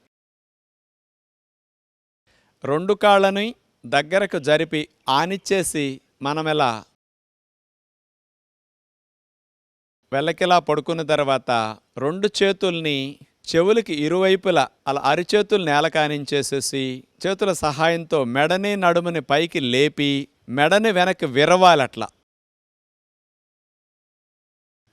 2 కాళ్ళని దగ్గరకు జరిపి ఆనిచ్చేసి మనం ఇలా వెల్లకిలా పడుకున్న తర్వాత 2 చేతుల్ని చెవులకి ఇరువైపులా అలా అరిచేతులు నేల కానించేసేసి చేతుల సహాయంతో మెడని నడుముని పైకి లేపి మెడని వెనక్కి విరవాలట్లా.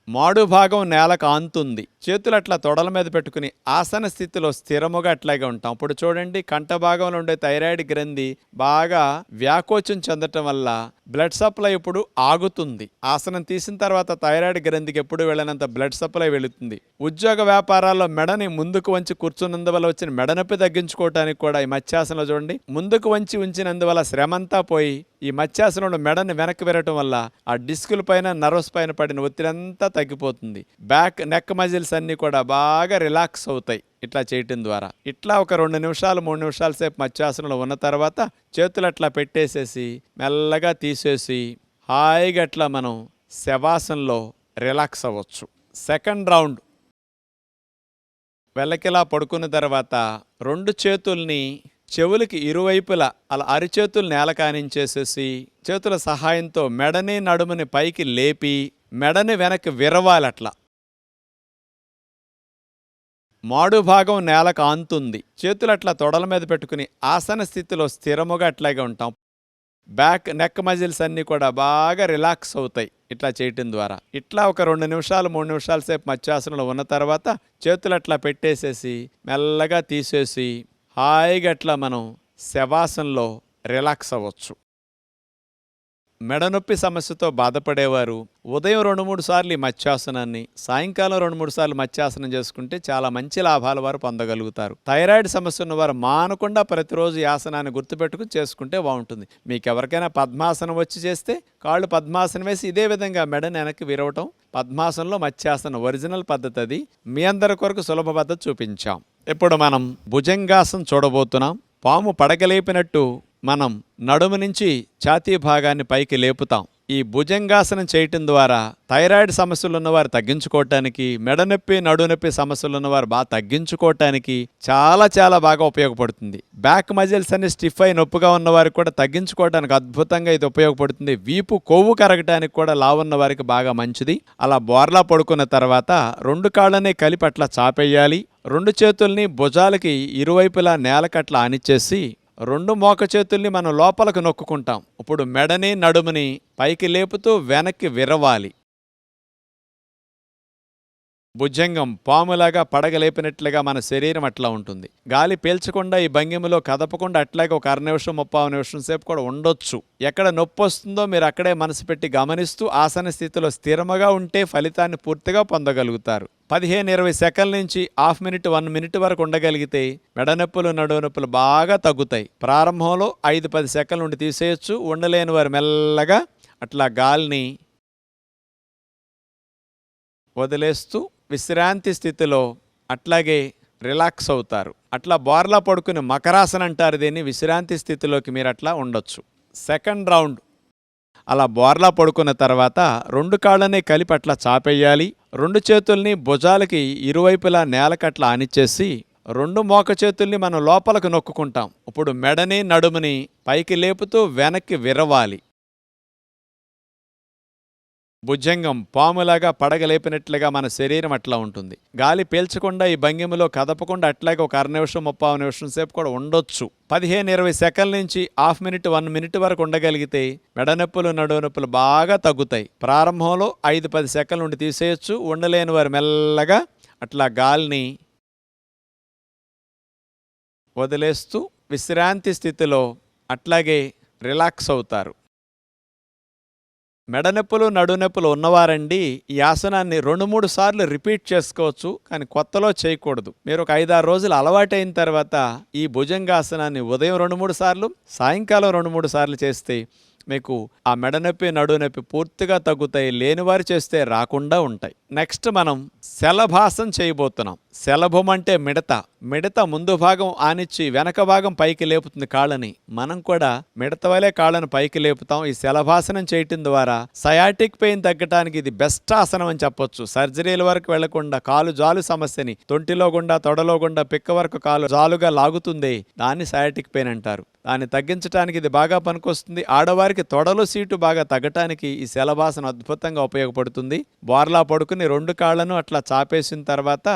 మాడు భాగం నేలకు ఆంతుంది. చేతులు అట్లా తొడల మీద పెట్టుకుని ఆసన స్థితిలో స్థిరముగా అట్లాగే ఉంటాం. ఇప్పుడు చూడండి, కంఠ భాగంలో ఉండే థైరాయిడ్ గ్రంథి బాగా వ్యాకోచం చెందటం వల్ల బ్లడ్ సప్లై ఇప్పుడు ఆగుతుంది. ఆసనం తీసిన తర్వాత థైరాయిడ్ గ్రంథికి ఎప్పుడు వెళ్ళినంత బ్లడ్ సప్లై వెళుతుంది. ఉద్యోగ వ్యాపారాల్లో మెడని ముందుకు వంచి కూర్చున్నందువల్ల వచ్చిన మెడనొప్పి తగ్గించుకోవడానికి కూడా ఈ మత్స్యాసనంలో చూడండి, ముందుకు వంచి ఉంచినందువల్ల శ్రమంతా పోయి ఈ మత్స్యాసనంలో మెడని వెనక్కి పెరగటం వల్ల ఆ డిస్కుల పైన నర్వస్ పైన పడిన ఒత్తిడి అంతా తగ్గిపోతుంది. బ్యాక్ నెక్ మజిల్స్ మజిల్స్ అన్నీ కూడా బాగా రిలాక్స్ అవుతాయి ఇట్లా చేయటం ద్వారా. ఇట్లా ఒక 2 నిమిషాలు 3 నిమిషాల సేపు మత్స్యాసనంలో ఉన్న తర్వాత చేతులు అట్లా పెట్టేసేసి మెల్లగా తీసేసి హాయిగా అట్లా మనం శవాసనంలో రిలాక్స్ అవ్వచ్చు. సెకండ్ రౌండ్ వెల్లకిలా పడుకున్న తర్వాత 2 చేతుల్ని చెవులకి ఇరువైపులా అలా అరిచేతులు నేల కానించేసేసి చేతుల సహాయంతో మెడని నడుముని పైకి లేపి మెడని వెనక్కి విరవాలట్లా. మాడు భాగం నేలకు ఆంతుంది. చేతులు అట్లా తొడల మీద పెట్టుకుని ఆసన స్థితిలో స్థిరముగా అట్లాగే ఉంటాం. నెక్ మజిల్స్ అన్నీ కూడా బాగా రిలాక్స్ అవుతాయి ఇట్లా చేయటం ద్వారా. ఇట్లా ఒక 2 నిమిషాలు 3 నిమిషాల సేపు మత్స్యాసనంలో ఉన్న తర్వాత చేతులు అట్లా పెట్టేసేసి మెల్లగా తీసేసి హాయిగా అట్లా మనం శవాసనంలో రిలాక్స్ అవ్వచ్చు. మెడనొప్పి సమస్యతో బాధపడేవారు ఉదయం 2-3 సార్లు ఈ మత్స్యాసనాన్ని, సాయంకాలం 2-3 సార్లు మత్స్యాసనం చేసుకుంటే చాలా మంచి లాభాలు వారు పొందగలుగుతారు. థైరాయిడ్ సమస్య ఉన్నవారు మానకుండా ప్రతిరోజు ఈ ఆసనాన్ని గుర్తుపెట్టుకుని చేసుకుంటే బాగుంటుంది. మీకు ఎవరికైనా పద్మాసనం వచ్చి చేస్తే కాళ్ళు పద్మాసనం వేసి ఇదే విధంగా మెడని వెనక్కి విరవటం పద్మాసనంలో మత్స్యాసనం ఒరిజినల్ పద్ధతి. అది మీ అందరి కొరకు సులభ పద్ధతి చూపించాం. ఇప్పుడు మనం భుజంగాసనం చూడబోతున్నాం. పాము పడగలేపినట్టు మనం నడుము నుంచి ఛాతీ భాగాన్ని పైకి లేపుతాం. ఈ భుజంగాసనం చేయటం ద్వారా థైరాయిడ్ సమస్యలు ఉన్నవారు తగ్గించుకోవటానికి, మెడనొప్పి నడునొప్పి సమస్యలు ఉన్నవారు బాగా తగ్గించుకోవటానికి చాలా బాగా ఉపయోగపడుతుంది. బ్యాక్ మజిల్స్ అన్ని స్టిఫ్ అయి నొప్పిగా ఉన్నవారికి కూడా తగ్గించుకోవడానికి అద్భుతంగా ఇది ఉపయోగపడుతుంది. వీపు కొవ్వు కరగటానికి కూడా లావున్న వారికి బాగా మంచిది. అలా బోర్లా పడుకున్న తర్వాత 2 కాళ్ళని కలిపి అట్లా చాపేయాలి. 2 చేతుల్ని భుజాలకి ఇరువైపులా నేలకట్లా ఆనిచ్చేసి 2 మోక చేతుల్ని మనం లోపలకు నొక్కుంటాం. ఇప్పుడు మెడని నడుముని పైకి లేపుతూ వెనక్కి విరవాలి. భుజంగం పాములాగా పడగలేపినట్లుగా మన శరీరం అట్లా ఉంటుంది. గాలి పీల్చకుండా ఈ భంగిమలో కదపకుండా అట్లాగే ఒక 1/2 నిమిషం 30 నిమిషం సేపు కూడా ఉండొచ్చు. ఎక్కడ నొప్పి వస్తుందో మీరు అక్కడే మనసు పెట్టి గమనిస్తూ ఆసన స్థితిలో స్థిరముగా ఉంటే ఫలితాన్ని పూర్తిగా పొందగలుగుతారు. 15-20 సెకండ్ల నుంచి హాఫ్ మినిట్ 1 మినిట్ వరకు ఉండగలిగితే మెడనొప్పులు నడువు నొప్పులు బాగా తగ్గుతాయి. ప్రారంభంలో 5-10 సెకండ్ల నుండి తీసేయచ్చు. ఉండలేని వారు మెల్లగా అట్లా గాలిని వదిలేస్తూ విశ్రాంతి స్థితిలో అట్లాగే రిలాక్స్ అవుతారు. అట్లా బోర్లా పడుకుని మకరాసన అంటారు దీన్ని. విశ్రాంతి స్థితిలోకి మీరు అట్లా ఉండొచ్చు. సెకండ్ రౌండ్ అలా బోర్లా పడుకున్న తర్వాత 2 కాళ్ళని కలిపి అట్లా చాపేయాలి. 2 చేతుల్ని భుజాలకి ఇరువైపులా నేలకట్లా ఆనిచ్చేసి 2 మోక చేతుల్ని మనం లోపలకు నొక్కుంటాం. ఇప్పుడు మెడని నడుముని పైకి లేపుతూ వెనక్కి విరవాలి. భుజంగం పాములాగా పడగలేపినట్లుగా మన శరీరం అట్లా ఉంటుంది. గాలి పీల్చకుండా ఈ భంగిమలో కదపకుండా అట్లాగే ఒక 1/2 నిమిషం 30 నిమిషం సేపు కూడా ఉండొచ్చు. 15-20 సెకండ్ల నుంచి హాఫ్ మినిట్ 1 మినిట్ వరకు ఉండగలిగితే మెడనొప్పులు నడువు నొప్పులు బాగా తగ్గుతాయి. ప్రారంభంలో 5-10 సెకండ్ల నుండి తీసేయచ్చు. ఉండలేని వారు మెల్లగా అట్లా గాలిని వదిలేస్తూ విశ్రాంతి స్థితిలో అట్లాగే రిలాక్స్ అవుతారు. మెడనొప్పులు నడునొప్పులు ఉన్నవారండి ఈ ఆసనాన్ని 2-3 సార్లు రిపీట్ చేసుకోవచ్చు. కానీ కొత్తలో చేయకూడదు. మీరు ఒక 5-6 రోజులు అలవాటైన తర్వాత ఈ భుజంగాసనాన్ని ఉదయం 2-3 సార్లు, సాయంకాలం 2-3 సార్లు చేస్తే మీకు ఆ మెడనొప్పి నడునొప్పి పూర్తిగా తగ్గుతాయి. లేనివారు చేస్తే రాకుండా ఉంటాయి. నెక్స్ట్ మనం శలభాసనం చేయబోతున్నాం. శలభం అంటే మిడత ముందు భాగం ఆనిచ్చి వెనక భాగం పైకి లేపుతుంది కాళ్ళని. మనం కూడా మిడత వలె కాళ్ళను పైకి లేపుతాం. ఈ శలభాసనం చేయటం ద్వారా సయాటిక్ పెయిన్ తగ్గడానికి ఇది బెస్ట్ ఆసనం అని చెప్పొచ్చు. సర్జరీల వరకు వెళ్లకుండా కాలు జాలు సమస్యని తొంటిలో గుండా తొడలో గుండా పిక్క వరకు కాలు జాలుగా లాగుతుంది. దాన్ని సయాటిక్ పెయిన్ అంటారు. దాన్ని తగ్గించడానికి ఇది బాగా పనికొస్తుంది. ఆడవారికి తొడలు సీటు బాగా తగ్గటానికి ఈ శలభాసనం అద్భుతంగా ఉపయోగపడుతుంది. బోర్లా పడుకుని 2 కాళ్ళను అట్లా చాపేసిన తర్వాత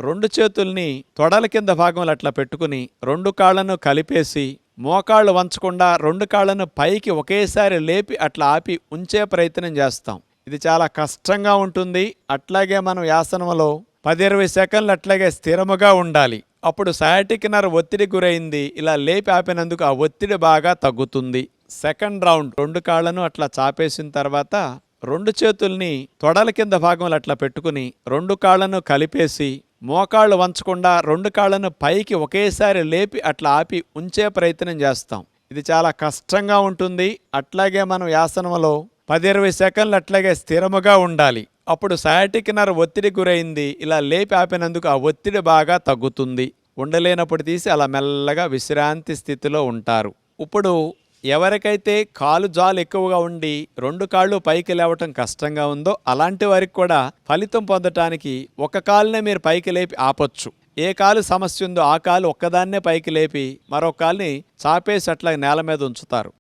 2 చేతుల్ని తొడల కింద భాగంలో అట్లా పెట్టుకుని 2 కాళ్ళను కలిపేసి మోకాళ్ళు వంచకుండా 2 కాళ్ళను పైకి ఒకేసారి లేపి అట్లా ఆపి ఉంచే ప్రయత్నం చేస్తాం. ఇది చాలా కష్టంగా ఉంటుంది. అట్లాగే మనం ఆసనంలో 10-20 సెకండ్లు అట్లాగే స్థిరముగా ఉండాలి. అప్పుడు సయాటిక్ నర్వ్ ఒత్తిడి గురైంది. ఇలా లేపి ఆపినందుకు ఆ ఒత్తిడి బాగా తగ్గుతుంది. సెకండ్ రౌండ్ 2 కాళ్ళను అట్లా చాపేసిన తర్వాత 2 చేతుల్ని తొడల కింద భాగంలో అట్లా పెట్టుకుని 2 కాళ్ళను కలిపేసి మోకాళ్ళు వంచకుండా 2 కాళ్ళను పైకి ఒకేసారి లేపి అట్లా ఆపి ఉంచే ప్రయత్నం చేస్తాం. ఇది చాలా కష్టంగా ఉంటుంది. అట్లాగే మనం ఆసనంలో 10-20 సెకండ్లు అట్లాగే స్థిరముగా ఉండాలి. అప్పుడు సయాటిక్ నర్వ్ ఒత్తిడి గురైంది. ఇలా లేపి ఆపినందుకు ఆ ఒత్తిడి బాగా తగ్గుతుంది. ఉండలేనప్పుడు తీసి అలా మెల్లగా విశ్రాంతి స్థితిలో ఉంటారు. ఇప్పుడు ఎవరికైతే కాలు జాలు ఎక్కువగా ఉండి 2 కాళ్ళు పైకి లేవటం కష్టంగా ఉందో అలాంటి వారికి కూడా ఫలితం పొందటానికి ఒక కాలునే మీరు పైకి లేపి ఆపొచ్చు. ఏ కాలు సమస్య ఉందో ఆ కాలు ఒక్కదాన్నే పైకి లేపి మరో కాలుని చాపేసి అట్లా నేల మీద ఉంచుతారు.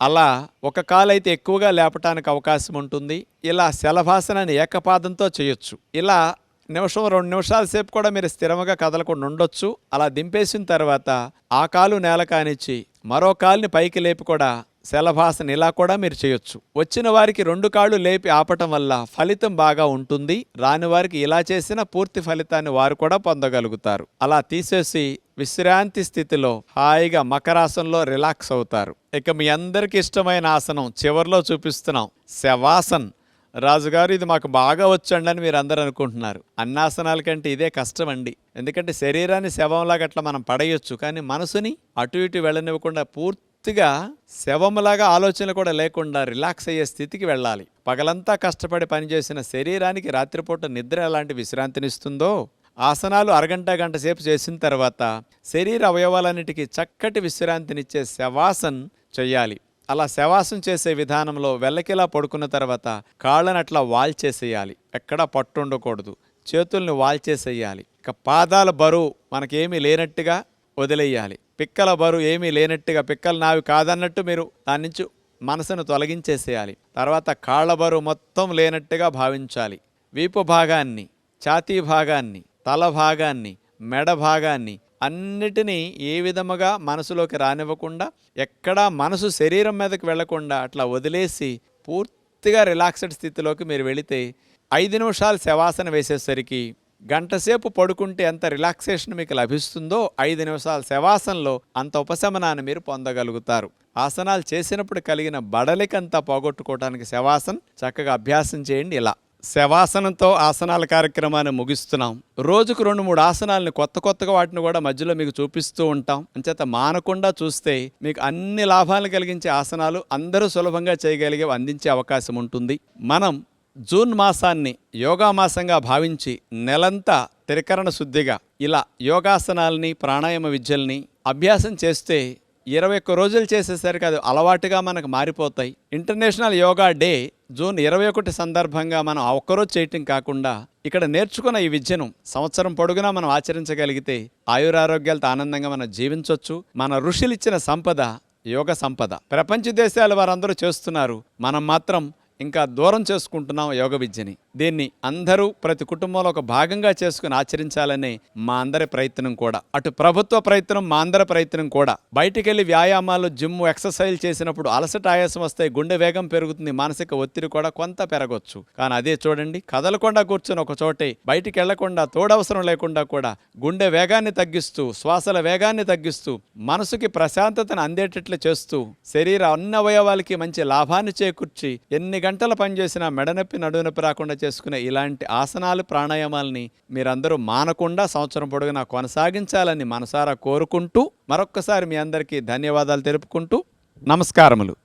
అలా ఒక కాలు అయితే ఎక్కువగా లేపటానికి అవకాశం ఉంటుంది. ఇలా శలభాసనాన్ని ఏకపాదంతో చేయొచ్చు. ఇలా నిమిషం 2 నిమిషాల సేపు కూడా మీరు స్థిరంగా కదలకుండా ఉండొచ్చు. అలా దింపేసిన తర్వాత ఆ కాలు నేల కానిచ్చి మరో కాలుని పైకి లేపి కూడా శలభాసన ఇలా కూడా మీరు చేయొచ్చు. వచ్చిన వారికి 2 కాళ్ళు లేపి ఆపటం వల్ల ఫలితం బాగా ఉంటుంది. రాని వారికి ఇలా చేసిన పూర్తి ఫలితాన్ని వారు కూడా పొందగలుగుతారు. అలా తీసేసి విశ్రాంతి స్థితిలో హాయిగా మకరాసనంలో రిలాక్స్ అవుతారు. ఇక మీ అందరికి ఇష్టమైన ఆసనం చివర్లో చూపిస్తున్నాం, శవాసన్. రాజుగారు ఇది మాకు బాగా వచ్చండి అని మీరు అందరూ అనుకుంటున్నారు. అన్నాసనాల కంటే ఇదే కష్టం అండి. ఎందుకంటే శరీరాన్ని శవంలాగా అట్లా మనం పడేయొచ్చు, కానీ మనసుని అటు ఇటు వెళ్ళనివ్వకుండా పూర్తిగా శవంలాగా ఆలోచనలు కూడా లేకుండా రిలాక్స్ అయ్యే స్థితికి వెళ్ళాలి. పగలంతా కష్టపడి పనిచేసిన శరీరానికి రాత్రిపూట నిద్ర ఎలాంటి విశ్రాంతినిస్తుందో ఆసనాలు అరగంట గంట సేపు చేసిన తర్వాత శరీర అవయవాలన్నిటికీ చక్కటి విశ్రాంతినిచ్చే శవాసన్ చెయ్యాలి. అలా శవాసం చేసే విధానంలో వెల్లకిలా పడుకున్న తర్వాత కాళ్ళని అట్లా వాల్చేసేయాలి. ఎక్కడా పట్టు ఉండకూడదు. చేతుల్ని వాల్చేసేయాలి. ఇక పాదాల బరువు మనకేమీ లేనట్టుగా వదిలేయాలి. పిక్కల బరువు ఏమీ లేనట్టుగా, పిక్కలు నావి కాదన్నట్టు మీరు దాని నుంచి మనసును తొలగించేసేయాలి. తర్వాత కాళ్ళ బరువు మొత్తం లేనట్టుగా భావించాలి. వీపు భాగాన్ని, ఛాతీ భాగాన్ని, తల భాగాన్ని, మెడ భాగాన్ని అన్నిటినీ ఏ విధముగా మనసులోకి రానివ్వకుండా, ఎక్కడా మనసు శరీరం మీదకి వెళ్లకుండా అట్లా వదిలేసి పూర్తిగా రిలాక్స్డ్ స్థితిలోకి మీరు వెళితే 5 నిమిషాలు శవాసన వేసేసరికి గంటసేపు పడుకుంటే ఎంత రిలాక్సేషన్ మీకు లభిస్తుందో 5 నిమిషాల శవాసనలో అంత ఉపశమనాన్ని మీరు పొందగలుగుతారు. ఆసనాలు చేసినప్పుడు కలిగిన బడలికంతా పోగొట్టుకోవడానికి శవాసన్ చక్కగా అభ్యాసం చేయండి. ఇలా శవాసనంతో ఆసనాల కార్యక్రమాన్ని ముగిస్తున్నాం. రోజుకు 2-3 ఆసనాలను కొత్తగా వాటిని కూడా మధ్యలో మీకు చూపిస్తూ ఉంటాం. అంచేత మానకుండా చూస్తే మీకు అన్ని లాభాలు కలిగించే ఆసనాలు అందరూ సులభంగా చేయగలిగే అందించే అవకాశం ఉంటుంది. మనం జూన్ మాసాన్ని యోగా మాసంగా భావించి నెలంతా త్రికరణ శుద్ధిగా ఇలా యోగాసనాలని, ప్రాణాయామ విద్యల్ని అభ్యాసం చేస్తే 21 రోజులు చేసేసరికి అది అలవాటుగా మనకు మారిపోతాయి. ఇంటర్నేషనల్ యోగా డే జూన్ 21 సందర్భంగా మనం ఆ ఒక్కరోజు చేయటం కాకుండా ఇక్కడ నేర్చుకున్న ఈ విద్యను సంవత్సరం పొడుగునా మనం ఆచరించగలిగితే ఆయురారోగ్యాలతో ఆనందంగా మనం జీవించవచ్చు. మన ఋషులిచ్చిన సంపద యోగ సంపద. ప్రపంచ దేశాల వారందరూ చేస్తున్నారు, మనం మాత్రం ఇంకా దూరం చేసుకుంటున్నాం యోగ విద్యని. దీన్ని అందరూ ప్రతి కుటుంబంలో ఒక భాగంగా చేసుకుని ఆచరించాలనే మా అందరి ప్రయత్నం కూడా. అటు ప్రభుత్వ ప్రయత్నం, మా అందరి ప్రయత్నం కూడా. బయటికెళ్ళి వ్యాయామాలు, జిమ్, ఎక్సర్సైజ్ చేసినప్పుడు అలసట, ఆయాసం వస్తాయి, గుండె వేగం పెరుగుతుంది, మానసిక ఒత్తిడి కూడా కొంత పెరగొచ్చు. కానీ అదే చూడండి, కదలకుండా కూర్చొని ఒక చోటే బయటికి వెళ్లకుండా, తోడవసరం లేకుండా కూడా గుండె వేగాన్ని తగ్గిస్తూ, శ్వాసల వేగాన్ని తగ్గిస్తూ, మనసుకి ప్రశాంతతను అందేటట్లు చేస్తూ, శరీర అన్ని అవయవాలకి మంచి లాభాన్ని చేకూర్చి ఎన్ని గంటలు పనిచేసినా మెడనొప్పి, నడునొప్పి రాకుండా చేసుకునే ఇలాంటి ఆసనాలు, ప్రాణాయామాలని మీరందరూ మానకుండా సంవత్సరం పొడుగునా కొనసాగించాలని మనసారా కోరుకుంటూ మరొక్కసారి మీ అందరికీ ధన్యవాదాలు తెలుపుకుంటూ నమస్కారములు.